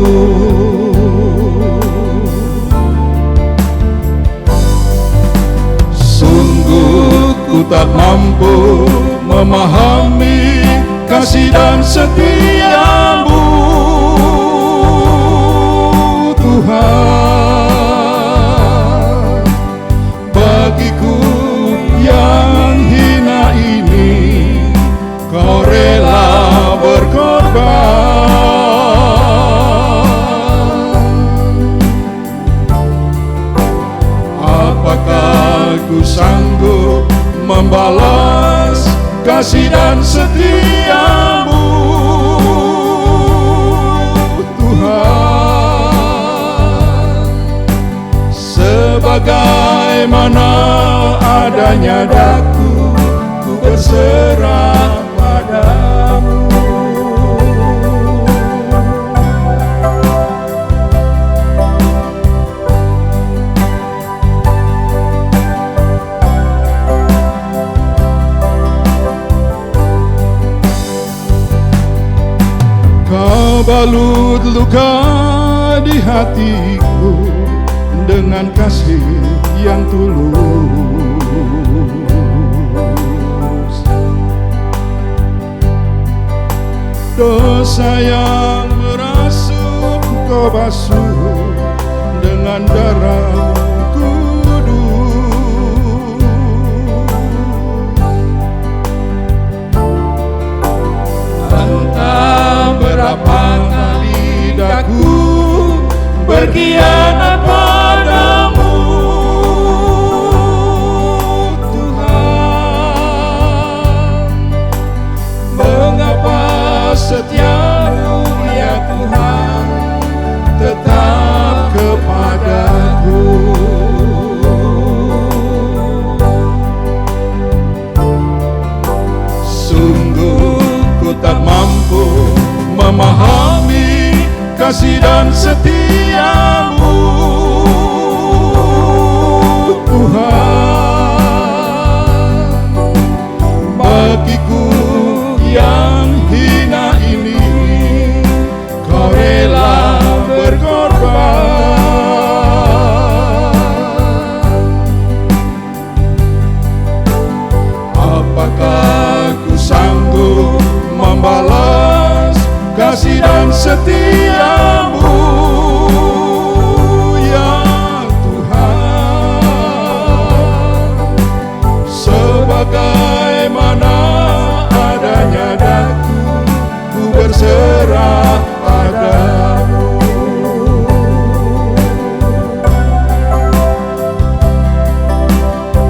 Sungguh ku tak mampu memahami kasih dan setiamu, Tuhan. Bagiku yang hina ini kau rela berkorban. Apakah ku sanggup membalas kasih dan setiamu, Tuhan. Sebagaimana adanya daku, ku berserah padamu. Kau balut luka di hatiku dengan kasih yang tulus. Dosa yang merasuk kau basuh dengan darah-Mu kudus. Entah berapa kali daku berkhianat padamu, Tuhan. Mengapa setiamu ya Tuhan tetap kepadaku? Sungguh ku tak mampu memahami kasih dan setiamu, Tuhan. Bagiku yang hina ini kau rela berkorban. Apakah ku sanggup membalas kasih dan setiamu, ya Tuhan. Sebagaimana adanya daku, ku berserah padamu.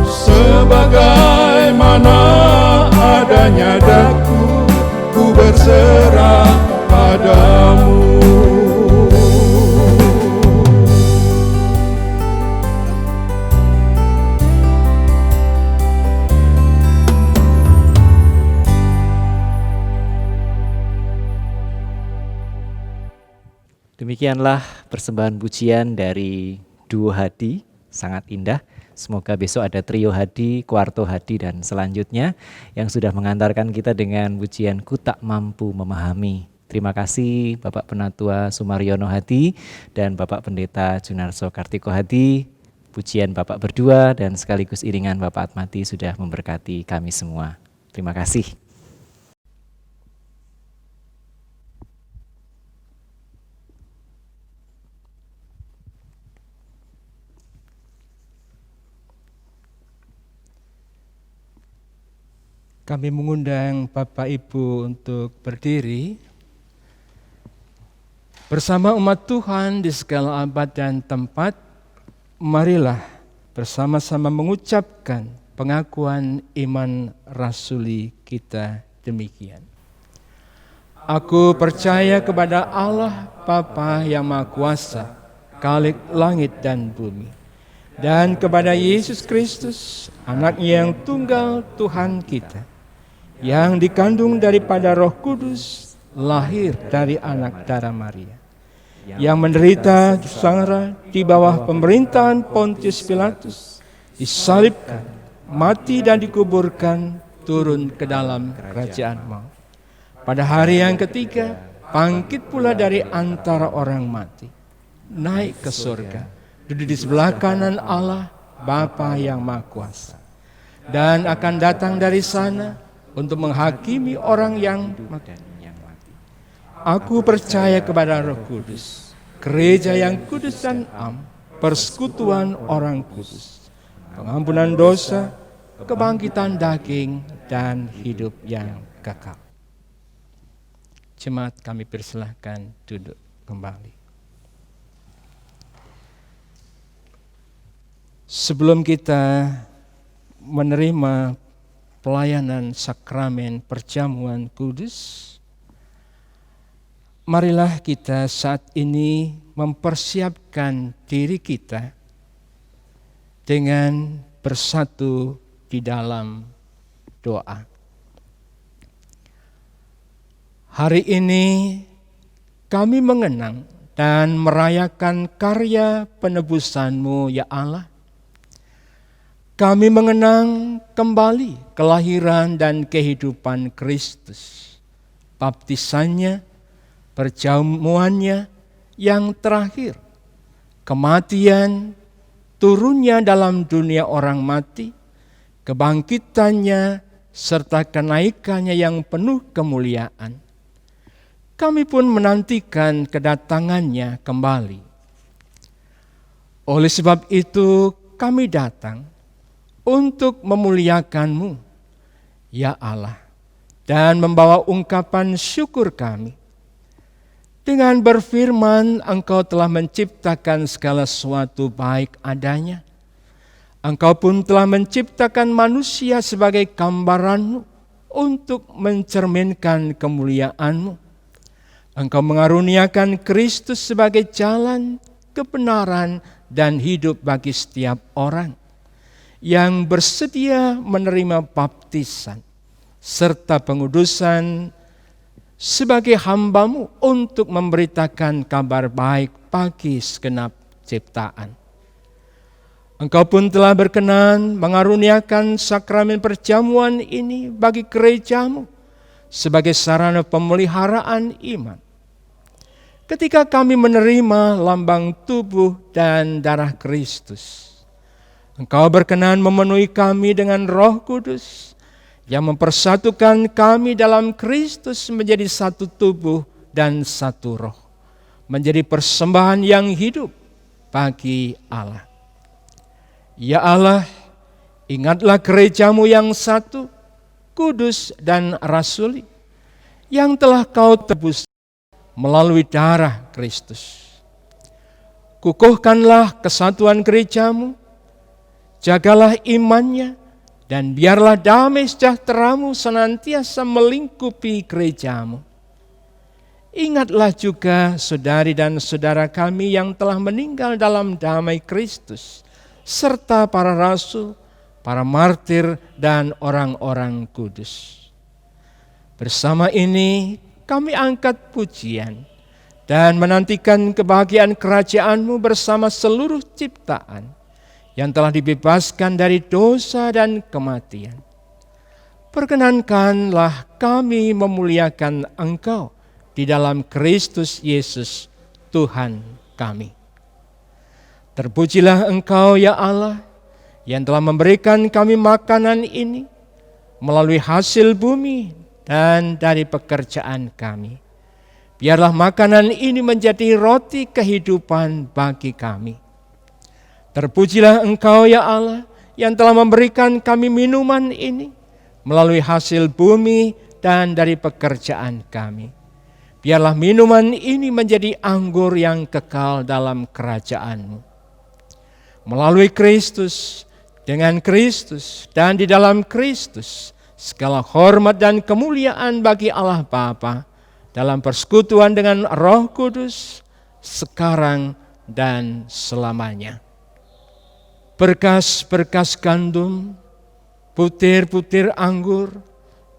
Sebagaimana adanya daku, ku berserah padamu. Demikianlah persembahan pujian dari duo Hadi, sangat indah. Semoga besok ada trio Hadi, kuarto Hadi, dan selanjutnya yang sudah mengantarkan kita dengan pujian Ku Tak Mampu Memahami. Terima kasih Bapak Penatua Sumaryono Hadi dan Bapak Pendeta Junarso Kartiko Hadi. pujian Bapak berdua dan sekaligus iringan Bapak Atmati sudah memberkati kami semua. Terima kasih. Kami mengundang Bapak Ibu untuk berdiri. Bersama umat Tuhan di segala abad dan tempat, marilah bersama-sama mengucapkan pengakuan iman rasuli kita demikian. Aku percaya kepada Allah Bapa yang Maha Kuasa, Khalik langit dan bumi, dan kepada Yesus Kristus, Anak-Nya yang tunggal Tuhan kita, yang dikandung daripada Roh Kudus, lahir dari anak darah Maria, yang menderita sengsara di bawah pemerintahan Pontius Pilatus, disalibkan, mati dan dikuburkan, turun ke dalam kerajaan maut. Pada hari yang ketiga, bangkit pula dari antara orang mati, naik ke surga, duduk di sebelah kanan Allah, Bapa yang Maha Kuasa, dan akan datang dari sana untuk menghakimi orang yang mati. Aku percaya kepada Roh Kudus, gereja yang kudus dan am, persekutuan orang kudus, pengampunan dosa, kebangkitan daging, dan hidup yang kekal. Jemaat kami persilahkan duduk kembali. Sebelum kita menerima pelayanan sakramen perjamuan kudus, marilah kita saat ini mempersiapkan diri kita dengan bersatu di dalam doa. Hari ini kami mengenang dan merayakan karya penebusan-Mu, ya Allah. Kami mengenang kembali kelahiran dan kehidupan Kristus, baptisannya, perjamuannya yang terakhir, kematian, turunnya dalam dunia orang mati, kebangkitannya, serta kenaikannya yang penuh kemuliaan. Kami pun menantikan kedatangannya kembali. Oleh sebab itu kami datang untuk memuliakan-Mu, ya Allah, dan membawa ungkapan syukur kami. Dengan berfirman, Engkau telah menciptakan segala sesuatu baik adanya. Engkau pun telah menciptakan manusia sebagai gambaran-Mu untuk mencerminkan kemuliaan-Mu. Engkau mengaruniakan Kristus sebagai jalan, kebenaran, dan hidup bagi setiap orang yang bersedia menerima baptisan serta pengudusan sebagai hamba-Mu untuk memberitakan kabar baik bagi segenap ciptaan. Engkau pun telah berkenan mengaruniakan sakramen perjamuan ini bagi gereja-Mu sebagai sarana pemeliharaan iman. Ketika kami menerima lambang tubuh dan darah Kristus, Engkau berkenan memenuhi kami dengan Roh Kudus yang mempersatukan kami dalam Kristus menjadi satu tubuh dan satu roh, menjadi persembahan yang hidup bagi Allah. Ya Allah, ingatlah gereja-Mu yang satu, kudus dan rasuli, yang telah Kau tebus melalui darah Kristus. Kukuhkanlah kesatuan gereja-Mu, jagalah imannya, dan biarlah damai sejahtera-Mu senantiasa melingkupi gereja-Mu. Ingatlah juga saudari dan saudara kami yang telah meninggal dalam damai Kristus, serta para rasul, para martir, dan orang-orang kudus. Bersama ini kami angkat pujian dan menantikan kebahagiaan kerajaan-Mu bersama seluruh ciptaan yang telah dibebaskan dari dosa dan kematian. Perkenankanlah kami memuliakan Engkau di dalam Kristus Yesus, Tuhan kami. Terpujilah Engkau ya Allah yang telah memberikan kami makanan ini melalui hasil bumi dan dari pekerjaan kami. Biarlah makanan ini menjadi roti kehidupan bagi kami. Terpujilah Engkau ya Allah yang telah memberikan kami minuman ini melalui hasil bumi dan dari pekerjaan kami. Biarlah minuman ini menjadi anggur yang kekal dalam kerajaan-Mu. Melalui Kristus, dengan Kristus, dan di dalam Kristus, segala hormat dan kemuliaan bagi Allah Bapa dalam persekutuan dengan Roh Kudus, sekarang dan selamanya. Berkas-berkas gandum, butir-butir anggur,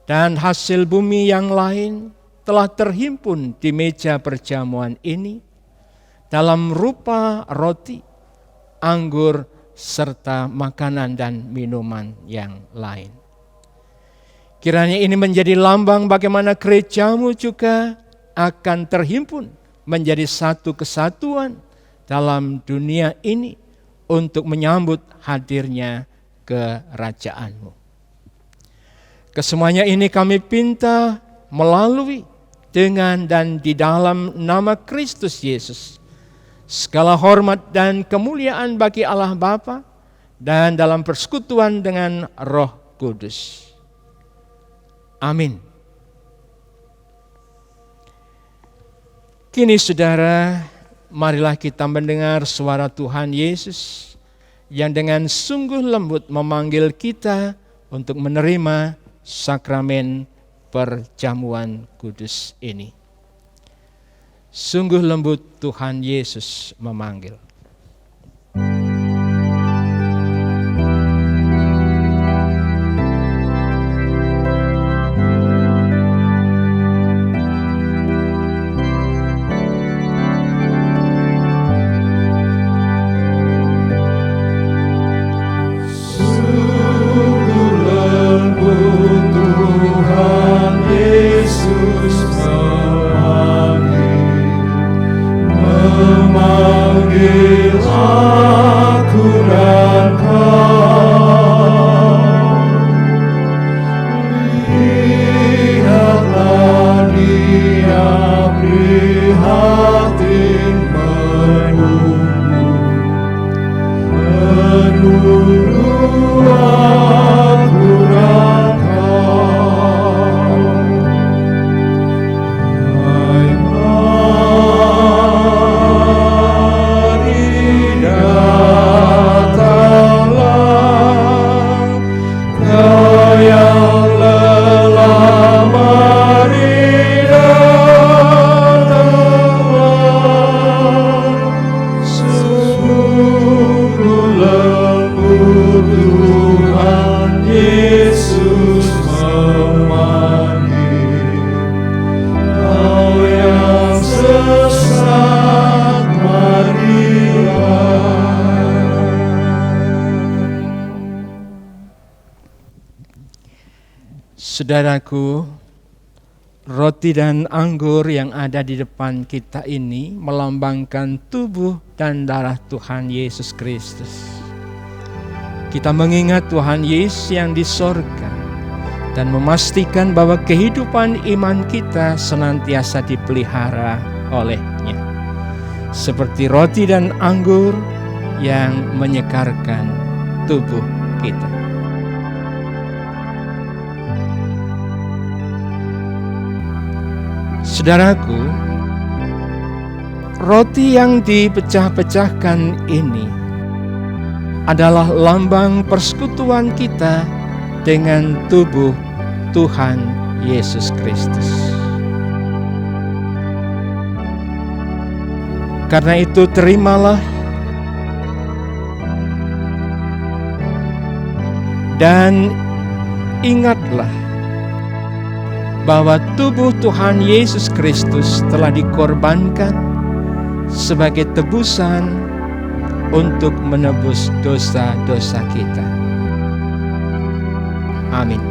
dan hasil bumi yang lain telah terhimpun di meja perjamuan ini dalam rupa roti, anggur, serta makanan dan minuman yang lain. Kiranya ini menjadi lambang bagaimana gereja-Mu juga akan terhimpun menjadi satu kesatuan dalam dunia ini untuk menyambut hadirnya kerajaan-Mu. Kesemuanya ini kami pinta melalui, dengan dan di dalam nama Kristus Yesus. Segala hormat dan kemuliaan bagi Allah Bapa dan dalam persekutuan dengan Roh Kudus. Amin. Kini saudara, marilah kita mendengar suara Tuhan Yesus yang dengan sungguh lembut memanggil kita untuk menerima sakramen perjamuan kudus ini. Sungguh lembut Tuhan Yesus memanggil. Saudaraku, roti dan anggur yang ada di depan kita ini melambangkan tubuh dan darah Tuhan Yesus Kristus. Kita mengingat Tuhan Yesus yang di sorga dan memastikan bahwa kehidupan iman kita senantiasa dipelihara oleh-Nya. Seperti roti dan anggur yang menyegarkan tubuh kita. Saudaraku, roti yang dipecah-pecahkan ini adalah lambang persekutuan kita dengan tubuh Tuhan Yesus Kristus. Karena itu terimalah dan ingatlah bahwa tubuh Tuhan Yesus Kristus telah dikorbankan sebagai tebusan untuk menebus dosa-dosa kita. Amin.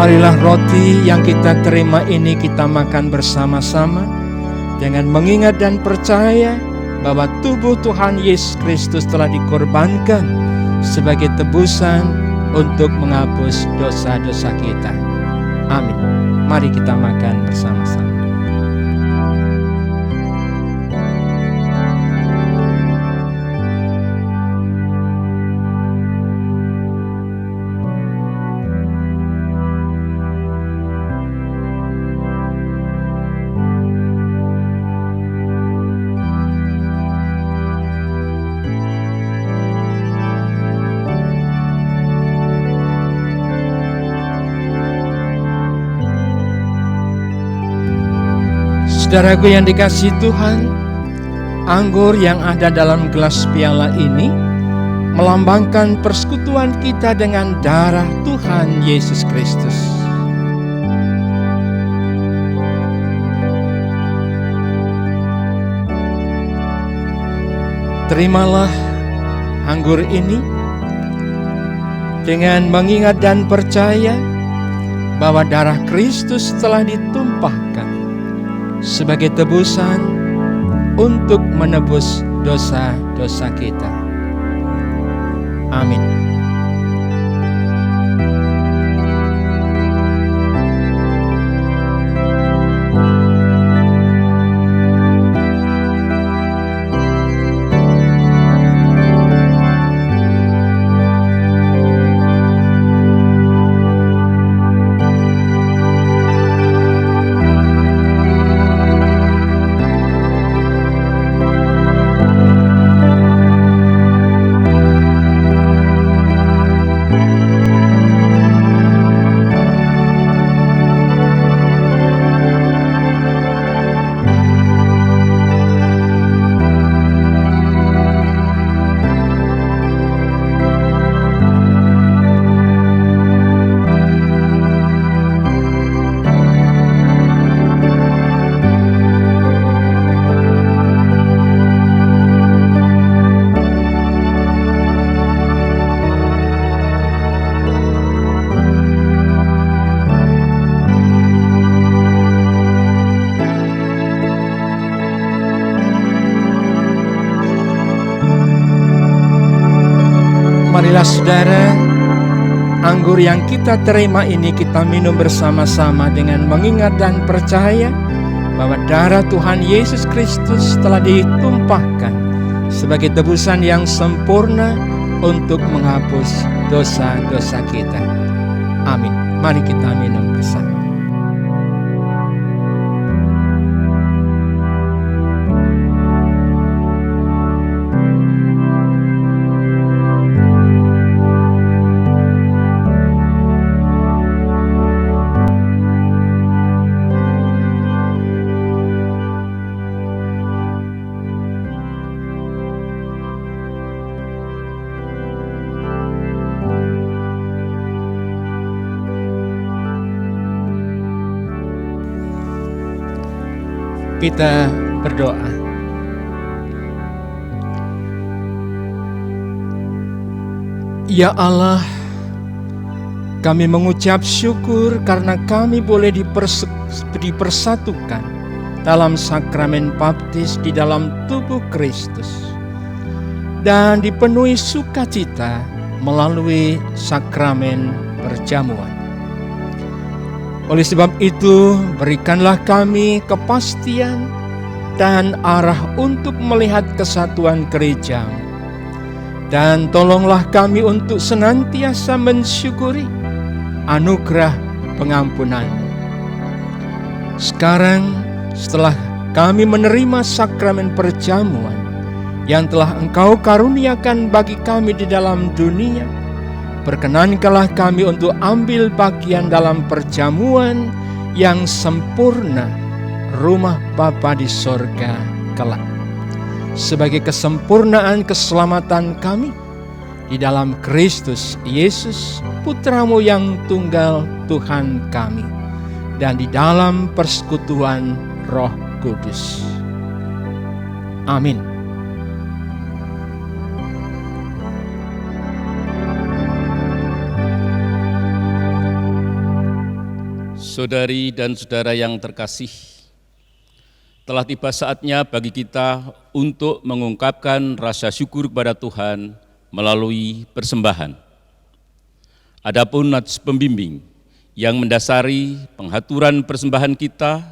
marilah roti yang kita terima ini kita makan bersama-sama dengan mengingat dan percaya bahwa tubuh Tuhan Yesus Kristus telah dikorbankan sebagai tebusan untuk menghapus dosa-dosa kita. Amin. Mari kita makan bersama-sama. Saudaraku yang dikasihi Tuhan, anggur yang ada dalam gelas piala ini melambangkan persekutuan kita dengan darah Tuhan Yesus Kristus. Terimalah anggur ini dengan mengingat dan percaya bahwa darah Kristus telah ditumpahkan sebagai tebusan untuk menebus dosa-dosa kita. Amin. Marilah saudara, anggur yang kita terima ini kita minum bersama-sama dengan mengingat dan percaya bahwa darah Tuhan Yesus Kristus telah ditumpahkan sebagai tebusan yang sempurna untuk menghapus dosa-dosa kita. Amin. Mari kita minum bersama. Kita berdoa. Ya Allah, kami mengucap syukur karena kami boleh dipersatukan dalam sakramen baptis di dalam tubuh Kristus dan dipenuhi sukacita melalui sakramen perjamuan. Oleh sebab itu, berikanlah kami kepastian dan arah untuk melihat kesatuan gereja. Dan tolonglah kami untuk senantiasa mensyukuri anugerah pengampunan. Sekarang, setelah kami menerima sakramen perjamuan yang telah Engkau karuniakan bagi kami di dalam dunia, perkenankanlah kami untuk ambil bagian dalam perjamuan yang sempurna rumah Bapa di sorga kelak. Sebagai kesempurnaan keselamatan kami di dalam Kristus Yesus, Putramu yang tunggal Tuhan kami, dan di dalam persekutuan Roh Kudus. Amin. Saudari dan saudara yang terkasih, telah tiba saatnya bagi kita untuk mengungkapkan rasa syukur kepada Tuhan melalui persembahan. Adapun nats pembimbing yang mendasari penghaturan persembahan kita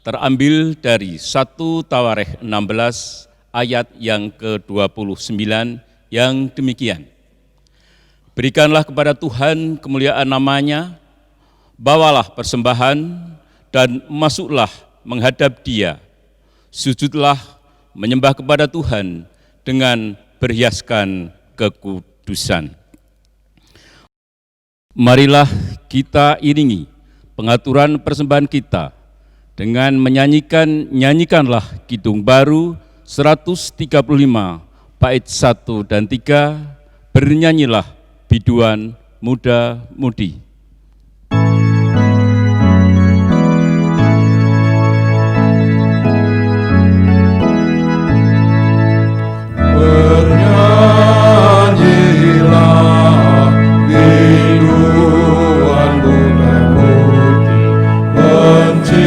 terambil dari 1 Tawarikh 16 ayat yang ke-29 yang demikian. Berikanlah kepada Tuhan kemuliaan namanya, bawalah persembahan dan masuklah menghadap Dia. Sujudlah menyembah kepada Tuhan dengan berhiaskan kekudusan. Marilah kita iringi pengaturan persembahan kita dengan nyanyikanlah Kidung Baru 135 bait 1 dan 3, bernyanyilah biduan muda-mudi. Bernyanyilah biduan muda-mudi, penciptamu,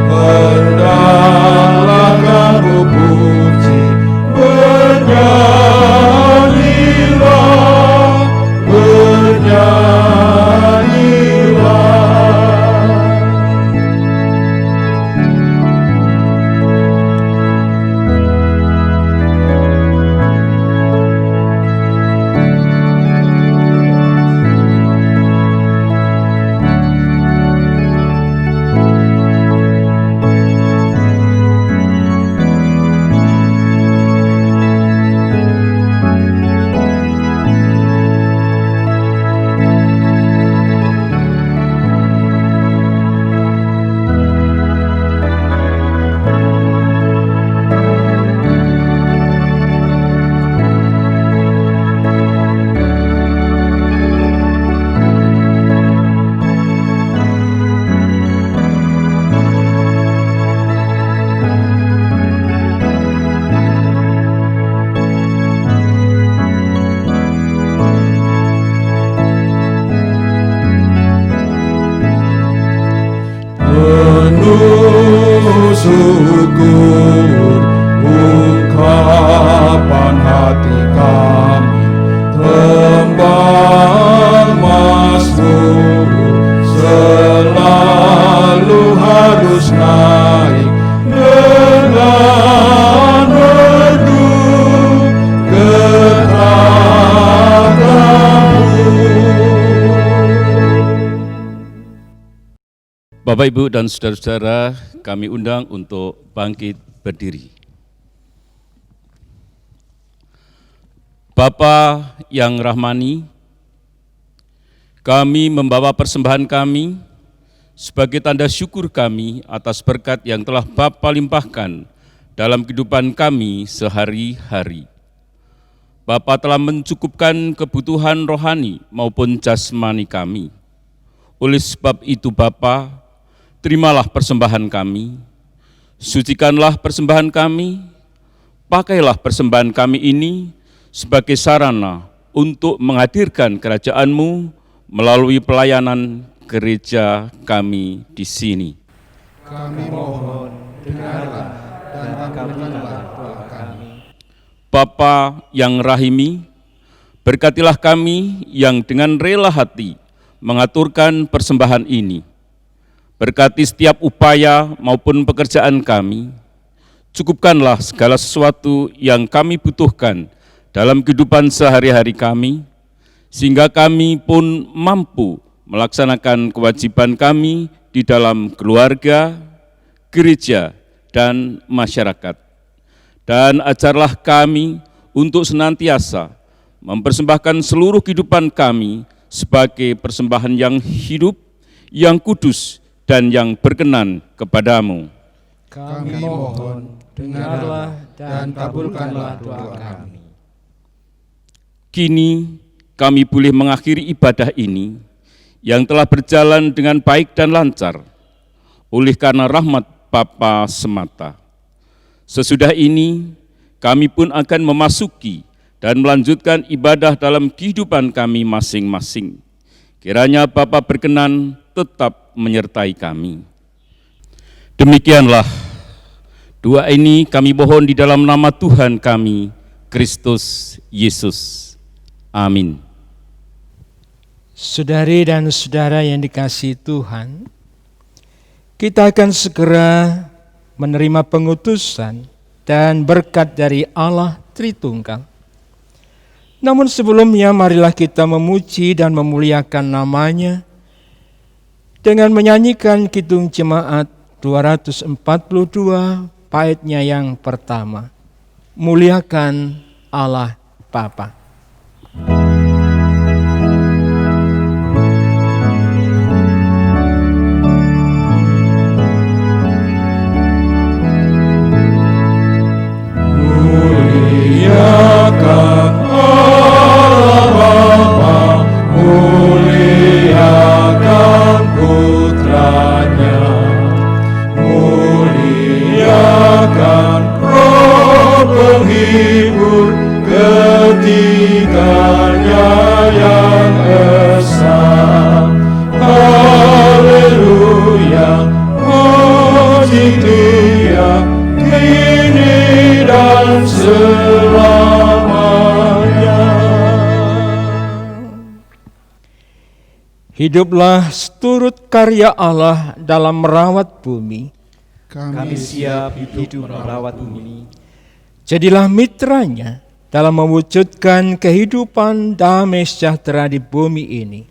hendaklah kamu puji. Bernyanyilah, bernyanyilah. Penuh syukur ungkapan hati kami, tembang mazmur selalu harus naik dengan merdu kehadiran-Mu. Bapak, Ibu, dan saudara-saudara, kami undang untuk bangkit berdiri. Bapa yang rahmani, kami membawa persembahan kami sebagai tanda syukur kami atas berkat yang telah Bapa limpahkan dalam kehidupan kami sehari-hari. Bapa telah mencukupkan kebutuhan rohani maupun jasmani kami. Oleh sebab itu Bapa, terimalah persembahan kami, sucikanlah persembahan kami, pakailah persembahan kami ini sebagai sarana untuk menghadirkan kerajaan-Mu melalui pelayanan gereja kami di sini. Kami mohon, dengarlah dan kabulkanlah doa kami. Bapa yang rahimi, berkatilah kami yang dengan rela hati mengaturkan persembahan ini. Berkati setiap upaya maupun pekerjaan kami, cukupkanlah segala sesuatu yang kami butuhkan dalam kehidupan sehari-hari kami, sehingga kami pun mampu melaksanakan kewajiban kami di dalam keluarga, gereja, dan masyarakat. Dan ajarlah kami untuk senantiasa mempersembahkan seluruh kehidupan kami sebagai persembahan yang hidup, yang kudus, dan yang berkenan kepadamu. Kami mohon, dengarlah dan kabulkanlah doa kami. Kini kami boleh mengakhiri ibadah ini yang telah berjalan dengan baik dan lancar oleh karena rahmat Bapa semata. Sesudah ini kami pun akan memasuki dan melanjutkan ibadah dalam kehidupan kami masing-masing. Kiranya Bapa berkenan tetap menyertai kami. Demikianlah doa ini kami mohon di dalam nama Tuhan kami, Kristus Yesus. Amin. Saudari dan saudara yang dikasihi Tuhan, kita akan segera menerima pengutusan dan berkat dari Allah Tritunggal. Namun sebelumnya marilah kita memuji dan memuliakan namanya dengan menyanyikan Kidung Jemaat 242 baitnya yang pertama. Muliakan Allah Bapa. Muliakan Allah Bapa, muliakan Putranya, muliakan Roh penghibur ketiganya yang esa. Haleluya, puji Dia kini dan selamanya. Hiduplah seturut karya Allah dalam merawat bumi. Kami siap hidup merawat bumi. Jadilah mitranya dalam mewujudkan kehidupan damai sejahtera di bumi ini.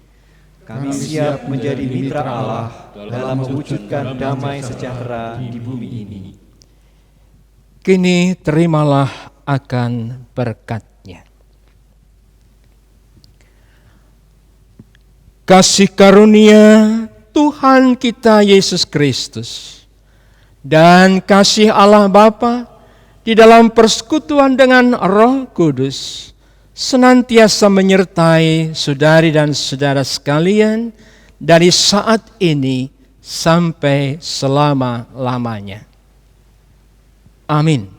Kami siap menjadi mitra Allah dalam mewujudkan damai sejahtera di bumi ini. Kini terimalah akan berkat-Nya. Kasih karunia Tuhan kita Yesus Kristus dan kasih Allah Bapa di dalam persekutuan dengan Roh Kudus senantiasa menyertai saudari dan saudara sekalian dari saat ini sampai selama-lamanya. Amin.